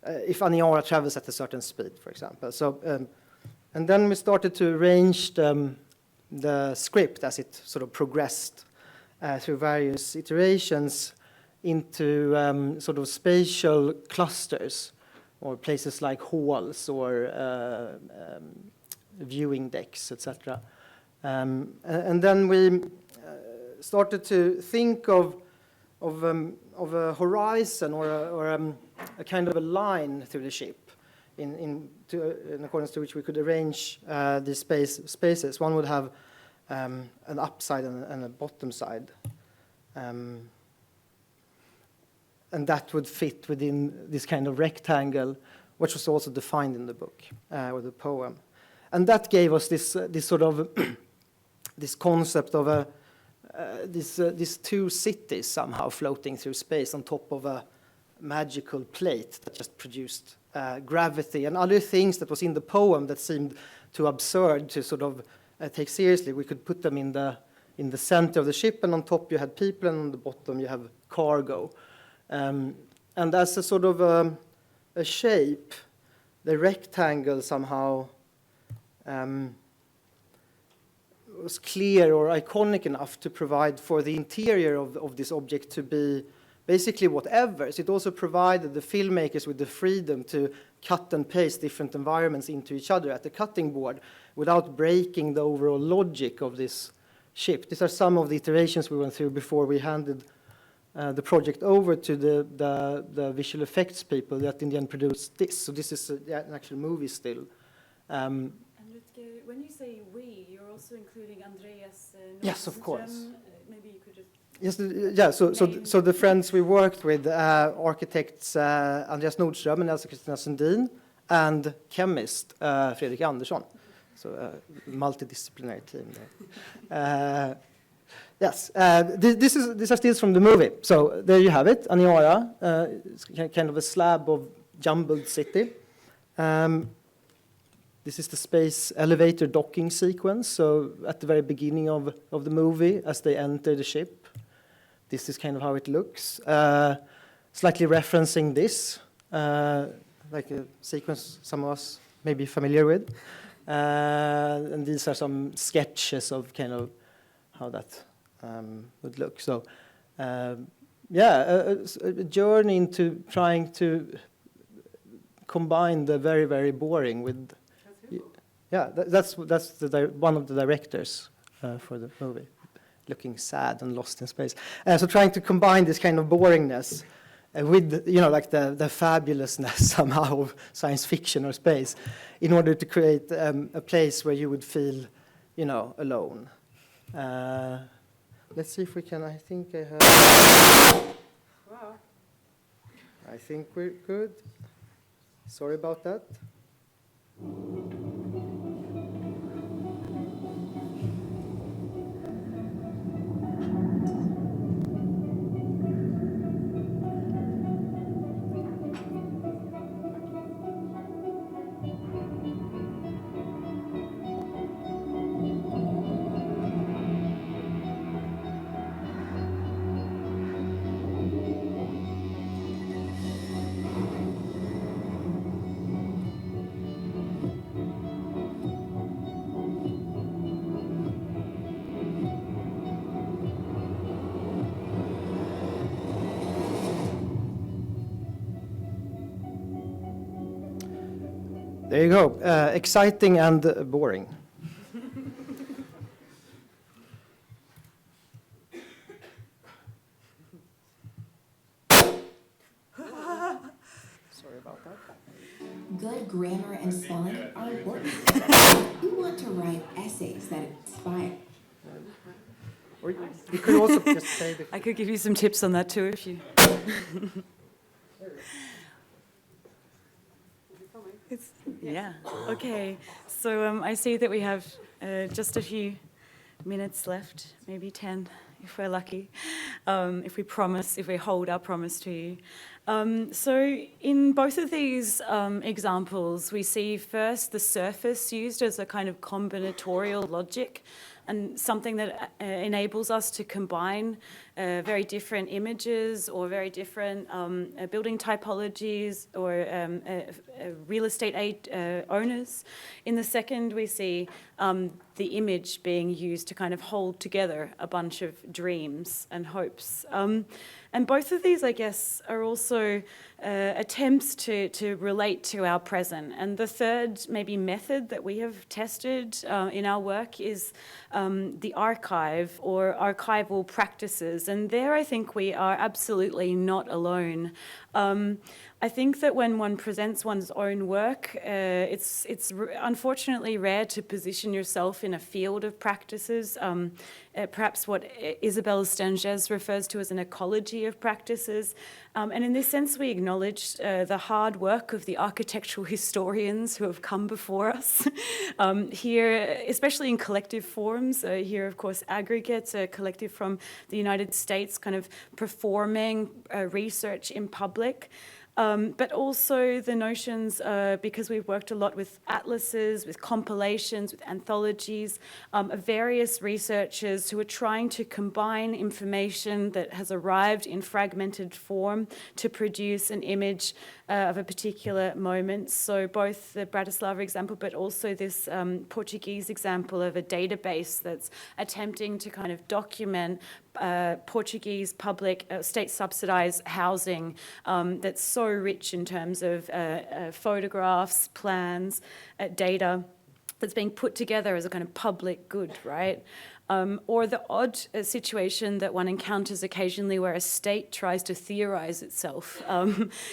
if Aniara travels at a certain speed, for example. So, and then we started to arrange the script as it sort of progressed through various iterations into sort of spatial clusters, or places like halls or viewing decks, etc. And then we started to think of a horizon or a kind of a line through the ship, in accordance to which we could arrange these spaces. One would have an upside and a bottom side, and that would fit within this kind of rectangle, which was also defined in the book or the poem. And that gave us this sort of this concept of these two cities somehow floating through space on top of a magical plate that just produced gravity and other things that was in the poem that seemed too absurd to sort of take seriously. We could put them in the center of the ship, and on top you had people, and on the bottom you have cargo. And as a sort of a shape, the rectangle somehow was clear or iconic enough to provide for the interior of this object to be basically whatever. So it also provided the filmmakers with the freedom to cut and paste different environments into each other at the cutting board without breaking the overall logic of this ship. These are some of the iterations we went through before we handed the project over to the visual effects people that in the end produced this. So this is an actual movie still. And Rutger, when you say we, you're also including Andreas Yes, of course. Maybe you could just... Yes, yeah. So the friends we worked with, architects Andreas Nordström and Elsa Kristina Sundin, and chemist Fredrik Andersson. So multidisciplinary team there. Yes, these are stills from the movie. So there you have it, Aniara. It's kind of a slab of jumbled city. This is the space elevator docking sequence. So at the very beginning of the movie, as they enter the ship, this is kind of how it looks. Slightly referencing this, like a sequence some of us may be familiar with. And these are some sketches of kind of how that would look. So, yeah, a journey into trying to combine the very, very boring with... Yeah, that's one of the directors for the movie, looking sad and lost in space. So trying to combine this kind of boringness with, like the fabulousness somehow of science fiction or space, in order to create a place where you would feel, alone. Let's see if we can. I think I have. Wow. I think we're good. Sorry about that. There you go. Exciting and boring. Sorry about that. Good grammar and spelling are important. We want to write essays that inspire. Or you could also just say the... I could give you some tips on that too if you... Yeah, okay. So I see that we have just a few minutes left, maybe 10 if we're lucky, if we hold our promise to you. So in both of these examples, we see first the surface used as a kind of combinatorial logic, and something that enables us to combine very different images or very different building typologies or real estate owners. In the second, we see the image being used to kind of hold together a bunch of dreams and hopes. And both of these, I guess, are also attempts to relate to our present. And the third, maybe, method that we have tested in our work is the archive or archival practices. And there I think we are absolutely not alone. I think that when one presents one's own work, it's unfortunately rare to position yourself in a field of practices, perhaps what Isabelle Stengers refers to as an ecology of practices. And in this sense, we acknowledge the hard work of the architectural historians who have come before us. Here, especially in collective forms, here, of course, Aggregates, a collective from the United States, kind of performing research in public. But also the notions, because we've worked a lot with atlases, with compilations, with anthologies, of various researchers who are trying to combine information that has arrived in fragmented form to produce an image of a particular moment. So both the Bratislava example, but also this Portuguese example of a database that's attempting to kind of document Portuguese public state-subsidized housing that's so rich in terms of photographs, plans, data that's being put together as a kind of public good, right? Or the odd situation that one encounters occasionally where a state tries to theorize itself.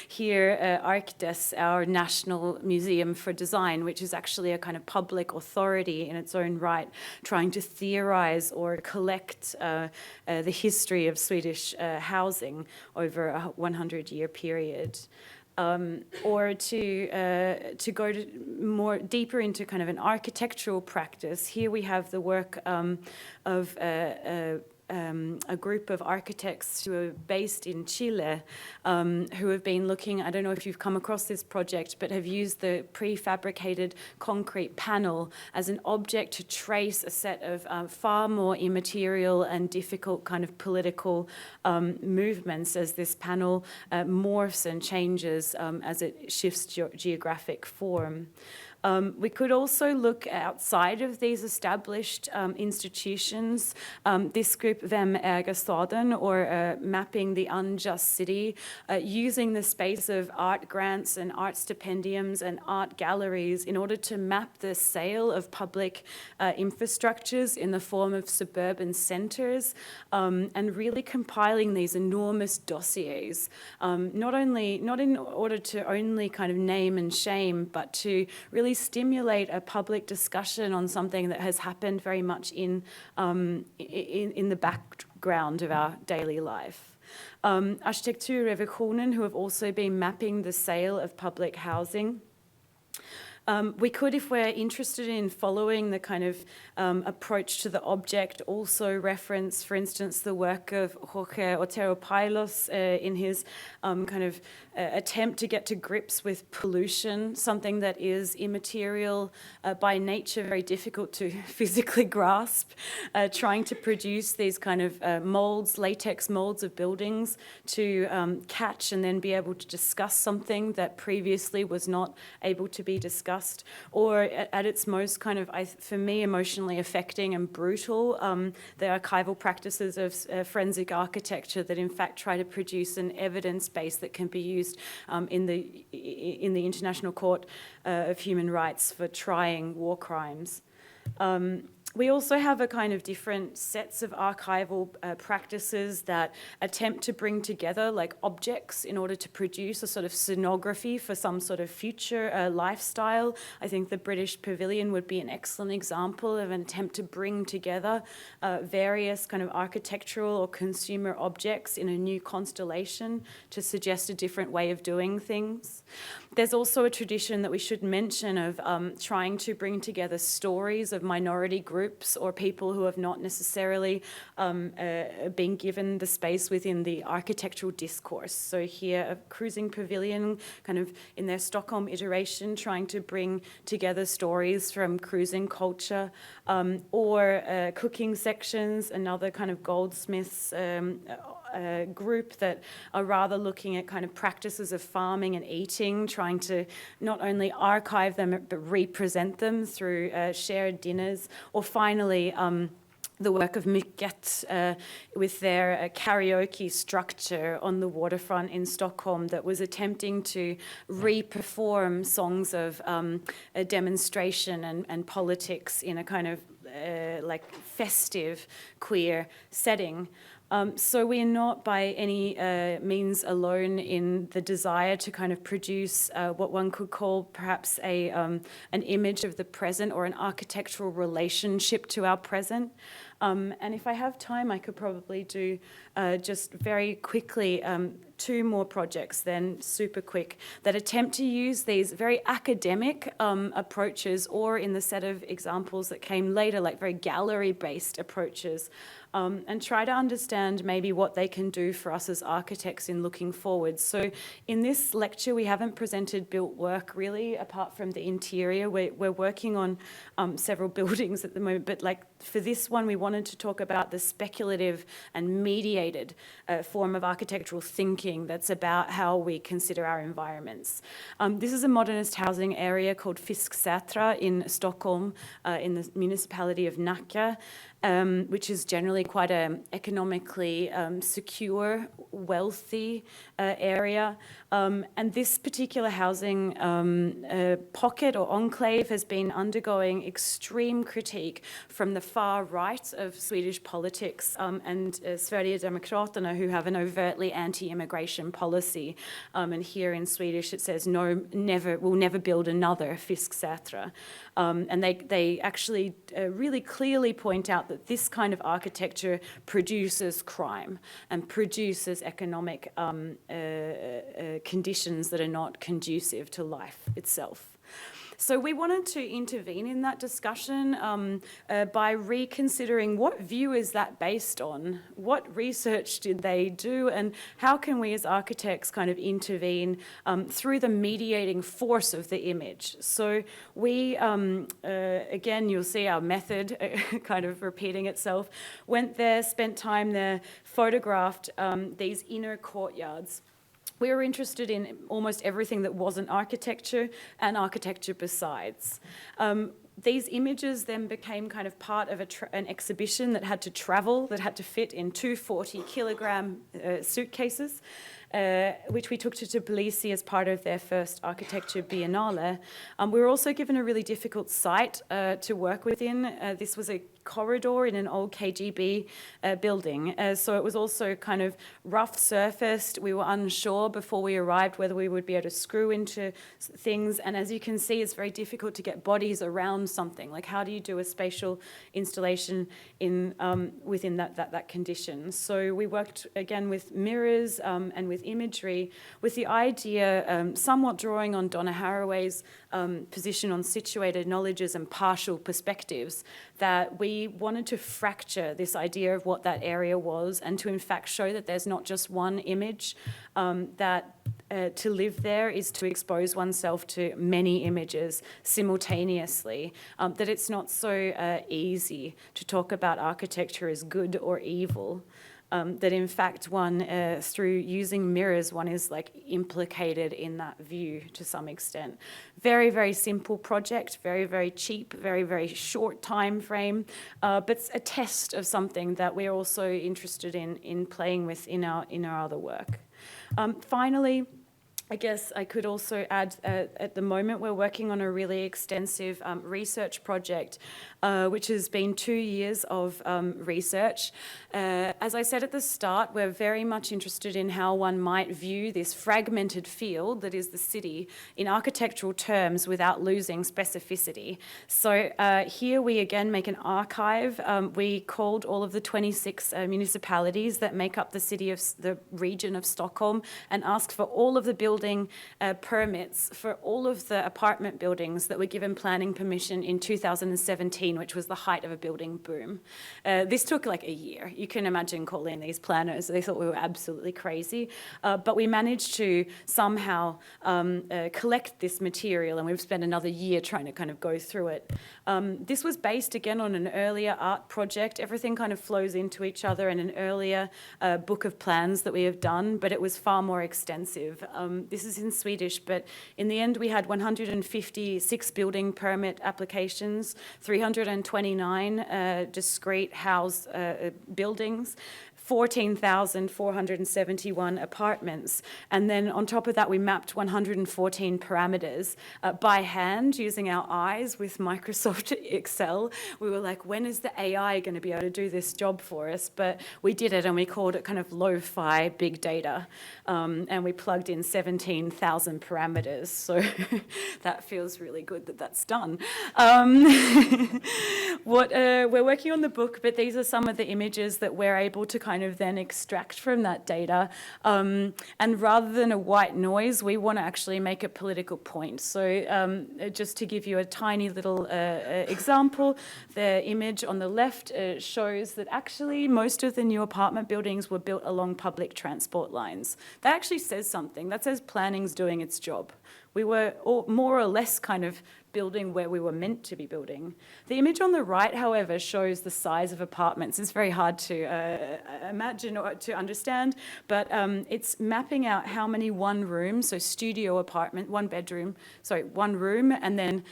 Here, Archdes, our National Museum for Design, which is actually a kind of public authority in its own right, trying to theorize or collect the history of Swedish housing over a 100-year period. Or to go more deeper into kind of an architectural practice. Here we have the work of a group of architects who are based in Chile, who have been looking, I don't know if you've come across this project, but have used the prefabricated concrete panel as an object to trace a set of far more immaterial and difficult kind of political movements as this panel morphs and changes as it shifts geographic form. We could also look outside of these established institutions, this group Vem äger staden, or mapping the unjust city, using the space of art grants and art stipendiums and art galleries in order to map the sale of public infrastructures in the form of suburban centres, and really compiling these enormous dossiers, not in order to only kind of name and shame, but to really stimulate a public discussion on something that has happened very much in the background of our daily life. Arkitekturrevisionen, who have also been mapping the sale of public housing. We could, if we're interested in following the kind of approach to the object, also reference, for instance, the work of Rutger Oteropailos in his kind of attempt to get to grips with pollution, something that is immaterial by nature, very difficult to physically grasp, trying to produce these kind of molds, latex molds of buildings to catch and then be able to discuss something that previously was not able to be discussed, or at its most kind of, for me, emotionally affecting and brutal, the archival practices of forensic architecture that in fact try to produce an evidence base that can be used in the International Court of Human Rights for trying war crimes. We also have a kind of different sets of archival practices that attempt to bring together like objects in order to produce a sort of scenography for some sort of future lifestyle. I think the British Pavilion would be an excellent example of an attempt to bring together various kind of architectural or consumer objects in a new constellation to suggest a different way of doing things. There's also a tradition that we should mention of trying to bring together stories of minority groups or people who have not necessarily been given the space within the architectural discourse. So here, a cruising pavilion, kind of in their Stockholm iteration, trying to bring together stories from cruising culture, or cooking sections, another kind of goldsmiths group that are rather looking at kind of practices of farming and eating, trying to not only archive them but represent them through shared dinners, or finally the work of Mycket with their karaoke structure on the waterfront in Stockholm that was attempting to re-perform songs of a demonstration and politics in a kind of like festive queer setting. So we are not by any means alone in the desire to kind of produce what one could call perhaps an image of the present or an architectural relationship to our present. And if I have time, I could probably do just very quickly 2 more projects then, super quick, that attempt to use these very academic approaches, or in the set of examples that came later, like very gallery-based approaches, and try to understand maybe what they can do for us as architects in looking forward. So in this lecture, we haven't presented built work really, apart from the interior. We're working on several buildings at the moment, but like for this one, we wanted to talk about the speculative and mediated form of architectural thinking that's about how we consider our environments. This is a modernist housing area called Fisksätra in Stockholm, in the municipality of Nacka, which is generally quite an economically secure, wealthy area. And this particular housing pocket or enclave has been undergoing extreme critique from the far right of Swedish politics and Sverigedemokraterna, who have an overtly anti-immigration policy. And here in Swedish it says, no, never, we'll never build another Fisksätra. And they actually really clearly point out that this kind of architecture produces crime and produces economic conditions that are not conducive to life itself. So we wanted to intervene in that discussion by reconsidering what view is that based on, what research did they do, and how can we as architects kind of intervene through the mediating force of the image. So we, again, you'll see our method kind of repeating itself, went there, spent time there, photographed these inner courtyards we were interested in almost everything that wasn't architecture and architecture besides. These images then became kind of part of an exhibition that had to travel, that had to fit in 240-kilogram suitcases, which we took to Tbilisi as part of their first architecture biennale. We were also given a really difficult site to work within. This was a corridor in an old KGB building. So it was also kind of rough surfaced. We were unsure before we arrived whether we would be able to screw into things. And as you can see, it's very difficult to get bodies around something. Like, how do you do a spatial installation in within that condition? So we worked again with mirrors and with imagery, with the idea somewhat drawing on Donna Haraway's position on situated knowledges and partial perspectives, that we wanted to fracture this idea of what that area was and to in fact show that there's not just one image, that to live there is to expose oneself to many images simultaneously, that it's not so easy to talk about architecture as good or evil. That in fact one, through using mirrors, one is like implicated in that view to some extent. Very, very simple project, very, very cheap, very, very short time frame, but it's a test of something that we're also interested in playing with in our other work. Finally, I guess I could also add, at the moment we're working on a really extensive research project, which has been 2 years of research. As I said at the start, we're very much interested in how one might view this fragmented field that is the city in architectural terms without losing specificity. So here we again make an archive. We called all of the 26 municipalities that make up the city of the region of Stockholm and asked for all of the building permits for all of the apartment buildings that were given planning permission in 2017, which was the height of a building boom. This took like a year. You can imagine calling these planners. They thought we were absolutely crazy. But we managed to somehow collect this material, and we've spent another year trying to kind of go through it. This was based again on an earlier art project. Everything kind of flows into each other in an earlier book of plans that we have done, but it was far more extensive. This is in Swedish, but in the end we had 156 building permit applications, 329 discrete house buildings, 14,471 apartments. And then on top of that, we mapped 114 parameters by hand using our eyes with Microsoft Excel. We were like, when is the AI going to be able to do this job for us? But we did it, and we called it kind of lo-fi big data. And we plugged in 17,000 parameters. So that feels really good that that's done. We're working on the book, but these are some of the images that we're able to kind of then extract from that data. And rather than a white noise, we want to actually make a political point. So just to give you a tiny little example, the image on the left shows that actually most of the new apartment buildings were built along public transport lines. That actually says something. That says planning's doing its job. We were more or less kind of building where we were meant to be building. The image on the right, however, shows the size of apartments. It's very hard to imagine or to understand, but it's mapping out how many one room, so studio apartment, one room, and then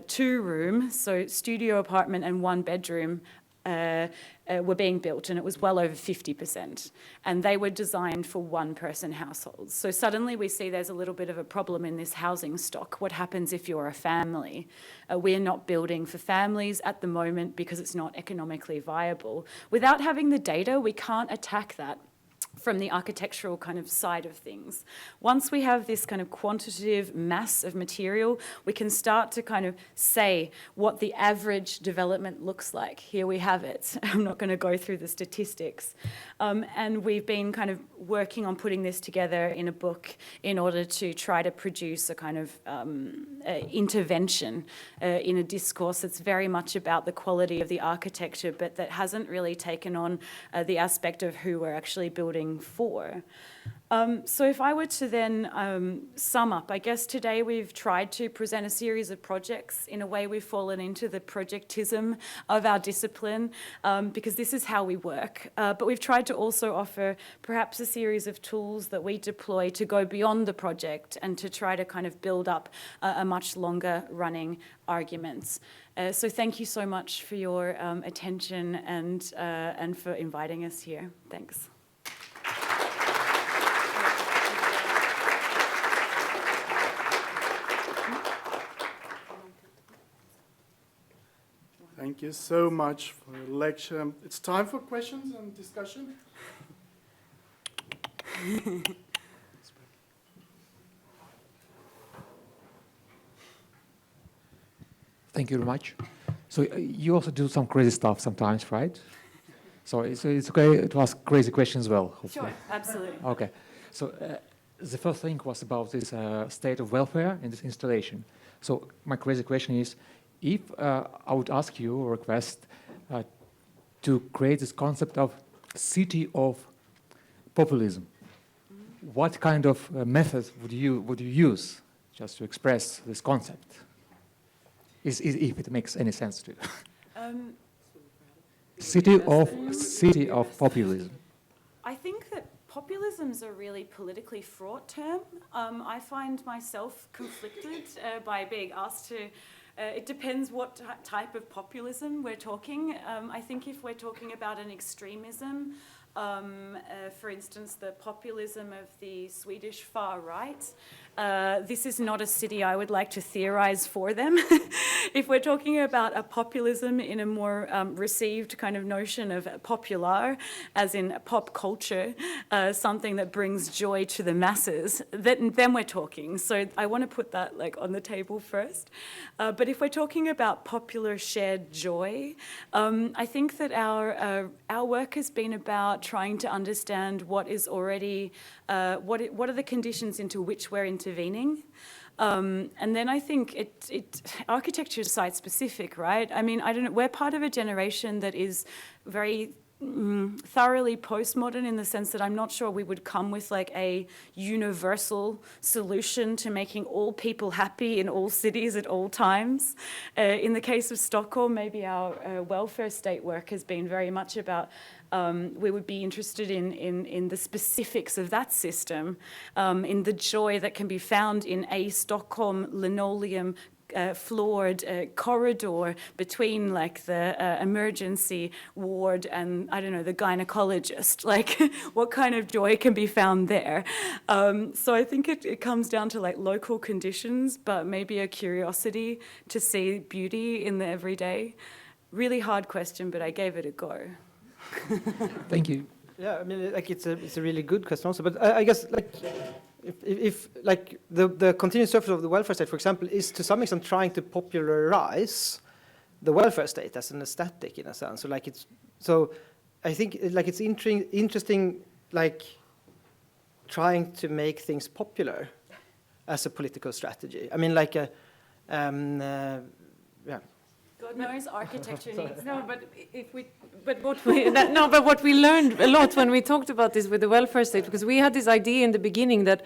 2 room, so studio apartment and 1 bedroom were being built, and it was well over 50%. And they were designed for one-person households. So suddenly we see there's a little bit of a problem in this housing stock. What happens if you're a family? We're not building for families at the moment because it's not economically viable. Without having the data, we can't attack that from the architectural kind of side of things. Once we have this kind of quantitative mass of material, we can start to kind of say what the average development looks like. Here we have it. I'm not going to go through the statistics. And we've been kind of working on putting this together in a book in order to try to produce a kind of intervention in a discourse that's very much about the quality of the architecture, but that hasn't really taken on the aspect of who we're actually building for. So if I were to then sum up, I guess today we've tried to present a series of projects. In a way, we've fallen into the projectism of our discipline because this is how we work. But we've tried to also offer perhaps a series of tools that we deploy to go beyond the project and to try to kind of build up a much longer running arguments. So thank you so much for your attention and for inviting us here. Thanks. Thank you so much for your lecture. It's time for questions and discussion. Thank you very much. So you also do some crazy stuff sometimes, right? So it's okay to ask crazy questions as well, hopefully. Sure, absolutely. Okay. So the first thing was about this state of welfare in this installation. So my crazy question is, if I would ask you or request to create this concept of city of populism, what kind of methods would you use just to express this concept? If it makes any sense to you. City of populism. I think that populism is a really politically fraught term. I find myself conflicted by being asked to. It depends what type of populism we're talking. I think if we're talking about an extremism, for instance, the populism of the Swedish far right, this is not a city I would like to theorize for them. If we're talking about a populism in a more received kind of notion of popular, as in pop culture, something that brings joy to the masses, then we're talking. So I want to put that like on the table first. But if we're talking about popular shared joy, I think that our work has been about trying to understand what is already, what are the conditions into which we're intervening. And then I think architecture is site specific, right? I mean, I don't know, we're part of a generation that is very thoroughly postmodern in the sense that I'm not sure we would come with like a universal solution to making all people happy in all cities at all times. In the case of Stockholm, maybe our welfare state work has been very much about we would be interested in the specifics of that system, in the joy that can be found in a Stockholm linoleum floored corridor between like the emergency ward and, I don't know, the gynecologist. Like what kind of joy can be found there? So I think it comes down to like local conditions, but maybe a curiosity to see beauty in the everyday. Really hard question, but I gave it a go. Thank you. Yeah, I mean, like it's a really good question also, but I guess like if like the continuous surface of the welfare state, for example, is to some extent trying to popularize the welfare state as an aesthetic in a sense. So I think like it's interesting like trying to make things popular as a political strategy. I mean, like yeah. God knows architecture needs what we learned a lot when we talked about this with the welfare state, because we had this idea in the beginning that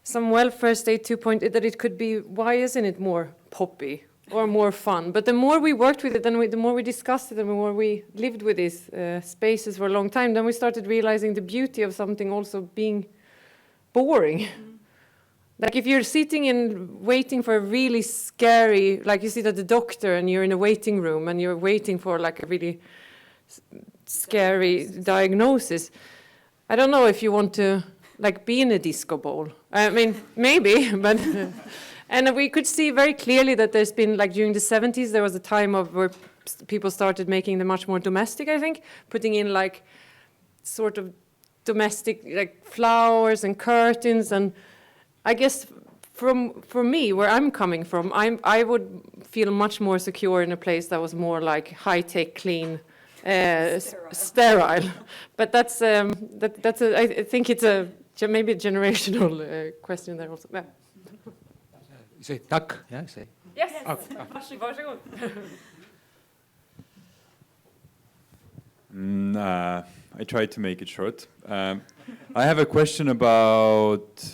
some welfare state 2.0, that it could be, why isn't it more poppy or more fun? But the more we worked with it, the more we discussed it, and the more we lived with these spaces for a long time, then we started realizing the beauty of something also being boring. Like if you're sitting and waiting for a really scary, like you sit at the doctor and you're in a waiting room and you're waiting for like a really scary diagnosis. I don't know if you want to like be in a disco ball. I mean, maybe, but and we could see very clearly that there's been like during the 70s there was a time of where people started making them much more domestic. I think putting in like sort of domestic like flowers and curtains, and I guess for me, where I'm coming from, I would feel much more secure in a place that was more like high-tech, clean, sterile. But that's I think it's maybe a generational question there also. Yeah. You say tack, yeah? Say. Yes. Oh, Varsågod. I tried to make it short. I have a question about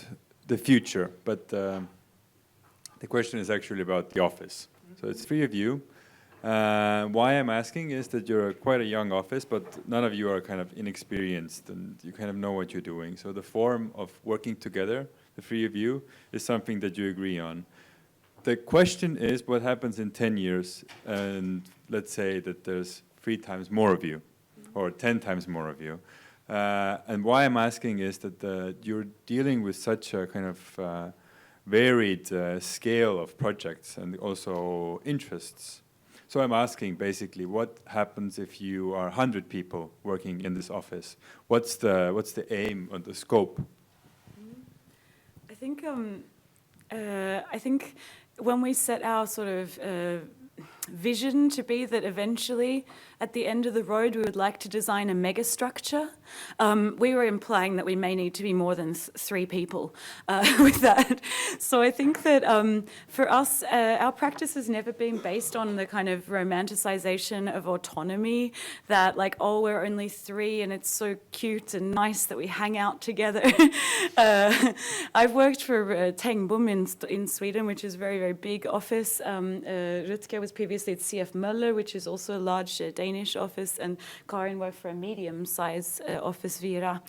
the future, but the question is actually about the office. So it's three of you. Why I'm asking is that you're quite a young office, but none of you are kind of inexperienced and you kind of know what you're doing. So the form of working together, the three of you, is something that you agree on. The question is what happens in 10 years, and let's say that there's 3 times more of you, or 10 times more of you. And why I'm asking is that you're dealing with such a kind of varied scale of projects and also interests. So I'm asking basically what happens if you are 100 people working in this office? What's the aim or the scope? I think when we set our sort of vision to be that eventually at the end of the road we would like to design a megastructure, we were implying that we may need to be more than 3 people with that. So I think that for us, our practice has never been based on the kind of romanticization of autonomy that like, oh, we're only 3 and it's so cute and nice that we hang out together. I've worked for Tengbom in Sweden, which is a very, very big office. Rutger was previously at CF Möller, which is also a large Danish office, and Karin worked for a medium-sized office, Vira.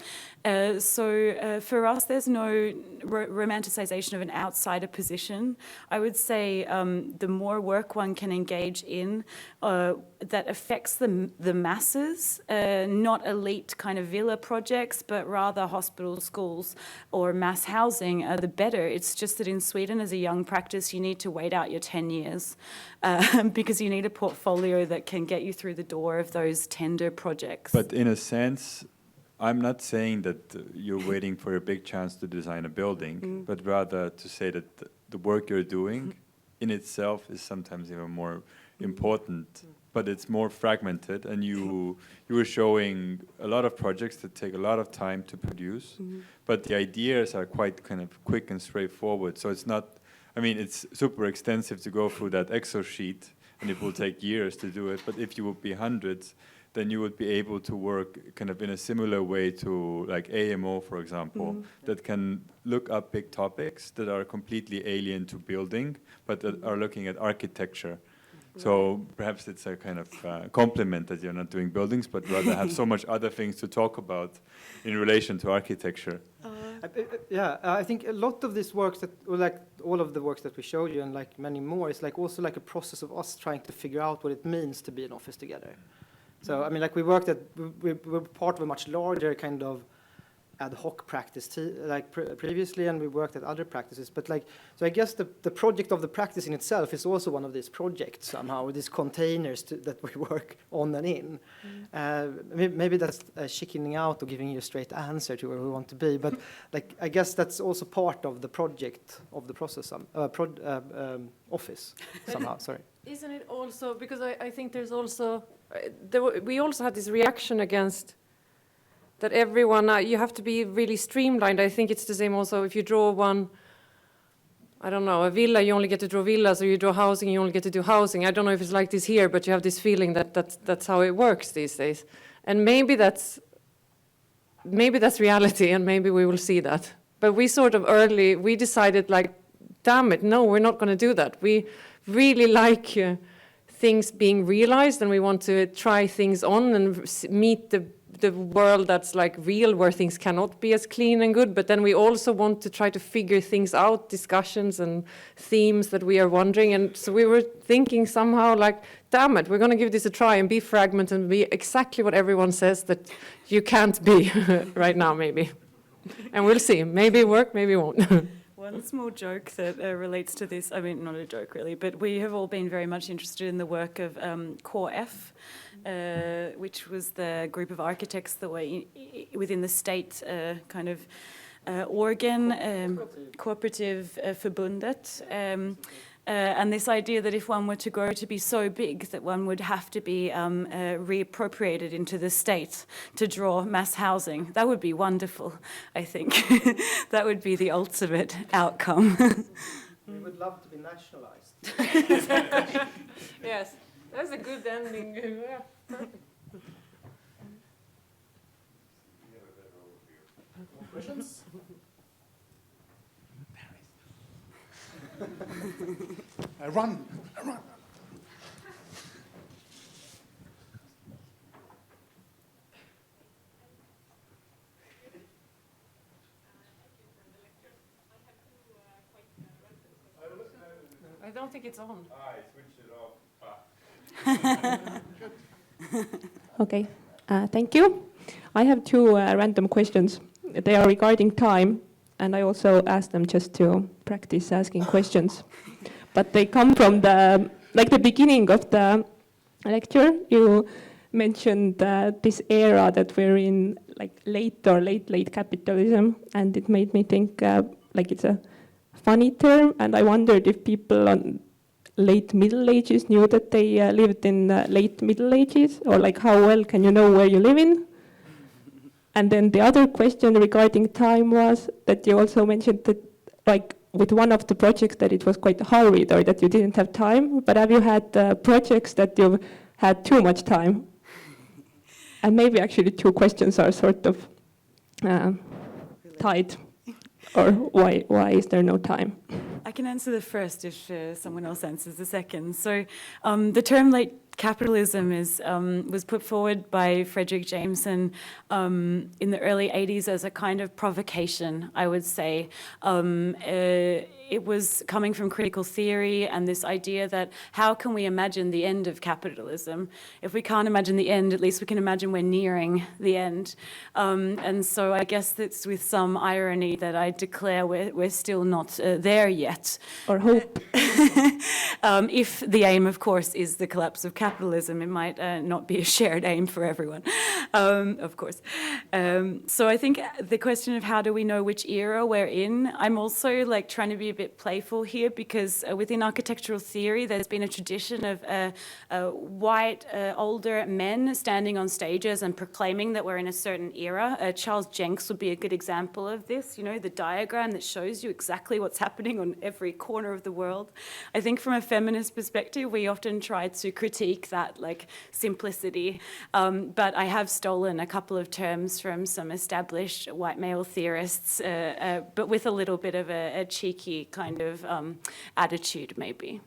So for us, there's no romanticization of an outsider position. I would say the more work one can engage in that affects the masses, not elite kind of villa projects, but rather hospitals, schools, or mass housing, the better. It's just that in Sweden, as a young practice, you need to wait out your 10 years because you need a portfolio that can get you through the door of those tender projects. But in a sense, I'm not saying that you're waiting for a big chance to design a building, but rather to say that the work you're doing in itself is sometimes even more important, but it's more fragmented, and you were showing a lot of projects that take a lot of time to produce, but the ideas are quite kind of quick and straightforward. So it's not, I mean, it's super extensive to go through that Excel sheet, and it will take years to do it, but if you would be hundreds, then you would be able to work kind of in a similar way to like AMO, for example, that can look up big topics that are completely alien to building, but that are looking at architecture. So perhaps it's a kind of compliment that you're not doing buildings, but rather have so much other things to talk about in relation to architecture. I think a lot of this works that, or like all of the works that we showed you and like many more, is like also like a process of us trying to figure out what it means to be an office together. So, I mean, like we were part of a much larger kind of ad hoc practice previously, and we worked at other practices. But like, so I guess the project of the practice in itself is also one of these projects somehow, with these containers that we work on and in. Maybe that's chickening out or giving you a straight answer to where we want to be. But like, I guess that's also part of the project of the process, office somehow. Sorry. Isn't it also, because I think there's also, we also had this reaction against that everyone, you have to be really streamlined. I think it's the same also if you draw one, I don't know, a villa, you only get to draw villas, or you draw housing, you only get to do housing. I don't know if it's like this here, but you have this feeling that that's how it works these days. And maybe that's reality, and maybe we will see that. But we sort of we decided like, damn it, no, we're not going to do that. We really like things being realized, and we want to try things on and meet the world that's like real, where things cannot be as clean and good, but then we also want to try to figure things out, discussions and themes that we are wondering. And so we were thinking somehow like, damn it, we're going to give this a try and be fragmented and be exactly what everyone says that you can't be right now, maybe. And we'll see, maybe it work, maybe it won't. One small joke that relates to this, I mean, not a joke really, but we have all been very much interested in the work of Core F, which was the group of architects that were within the state kind of organ, Cooperative Förbundet. And this idea that if one were to grow to be so big that one would have to be reappropriated into the state to draw mass housing, that would be wonderful, I think. That would be the ultimate outcome. We would love to be nationalized. Yes, that's a good ending. Questions? Run. I don't think it's on. I switched it off. Okay, thank you. I have two random questions. They are regarding time, and I also asked them just to practice asking questions. But they come from the beginning of the lecture. You mentioned this era that we're in, like late capitalism, and it made me think like it's a funny term, and I wondered if people on late Middle Ages knew that they lived in late Middle Ages, or like how well can you know where you live in? And then the other question regarding time was that you also mentioned that, like, with one of the projects that it was quite hurried or that you didn't have time, but have you had projects that you've had too much time? And maybe actually two questions are sort of tied, or why is there no time? I can answer the first if someone else answers the second. So the term late capitalism was put forward by Frederick Jameson in the early 80s as a kind of provocation, I would say. It was coming from critical theory and this idea that how can we imagine the end of capitalism? If we can't imagine the end, at least we can imagine we're nearing the end. And so I guess it's with some irony that I declare we're still not there yet. Or hope. If the aim, of course, is the collapse of capitalism, it might not be a shared aim for everyone, of course. So I think the question of how do we know which era we're in, I'm also like trying to be a bit playful here because within architectural theory, there's been a tradition of white, older men standing on stages and proclaiming that we're in a certain era. Charles Jenks would be a good example of this, you know, the diagram that shows you exactly what's happening on every corner of the world. I think from a feminist perspective, we often try to critique that like simplicity, but I have stolen a couple of terms from some established white male theorists, but with a little bit of a cheeky kind of attitude, maybe.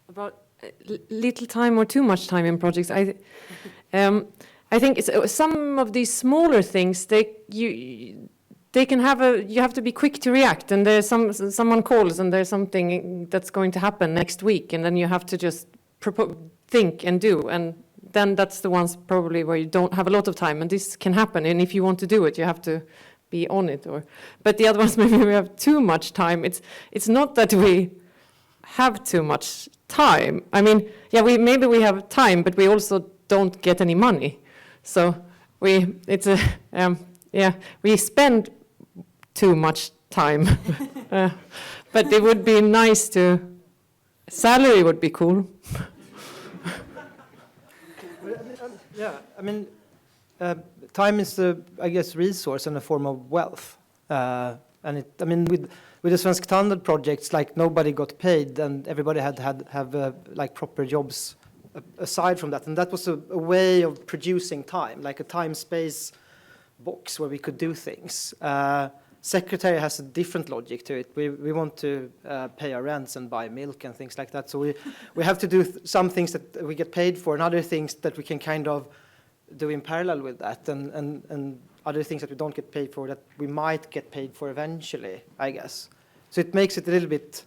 About little time or too much time in projects, I think it's, some of these smaller things, they can have you have to be quick to react, and there's someone calls and there's something that's going to happen next week, and then you have to just think and do, and then that's the ones probably where you don't have a lot of time, and this can happen, and if you want to do it, you have to be on it. But the other ones, maybe we have too much time. It's not that we have too much time. I mean, yeah, maybe we have time, but we also don't get any money. So we spend too much time. But it would be nice salary would be cool. Yeah, I mean, time is I guess, resource and a form of wealth. And with the Svensk Standard projects, like nobody got paid, and everybody had have like proper jobs aside from that, and that was a way of producing time, like a time-space box where we could do things. Secretary has a different logic to it. We want to pay our rents and buy milk and things like that. So we have to do some things that we get paid for, and other things that we can kind of do in parallel with that, and other things that we don't get paid for that we might get paid for eventually, I guess. So it makes it a little bit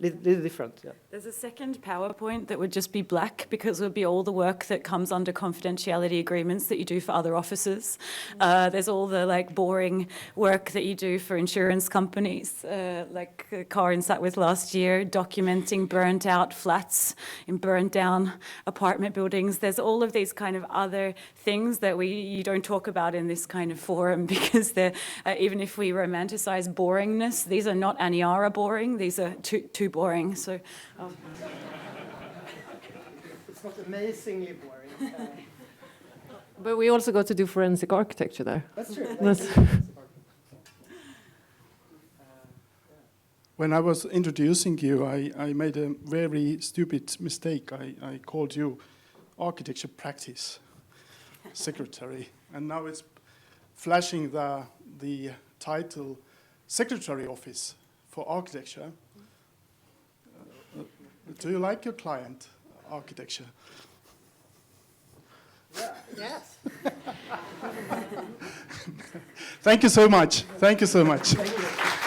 different. Yeah. There's a second PowerPoint that would just be black because it would be all the work that comes under confidentiality agreements that you do for other offices. There's all the like boring work that you do for insurance companies, like Karin sat with last year, documenting burnt out flats in burnt down apartment buildings. There's all of these kind of other things that you don't talk about in this kind of forum because they're, even if we romanticize boringness, these are not Aniara boring, these are too boring. So it's not amazingly boring. But we also got to do forensic architecture there. That's true. When I was introducing you, I made a very stupid mistake. I called you architecture practice secretary, and now it's flashing the title Secretary Office for Architecture. Do you like your client, architecture? Yes. Thank you so much. Thank you so much. Thank you.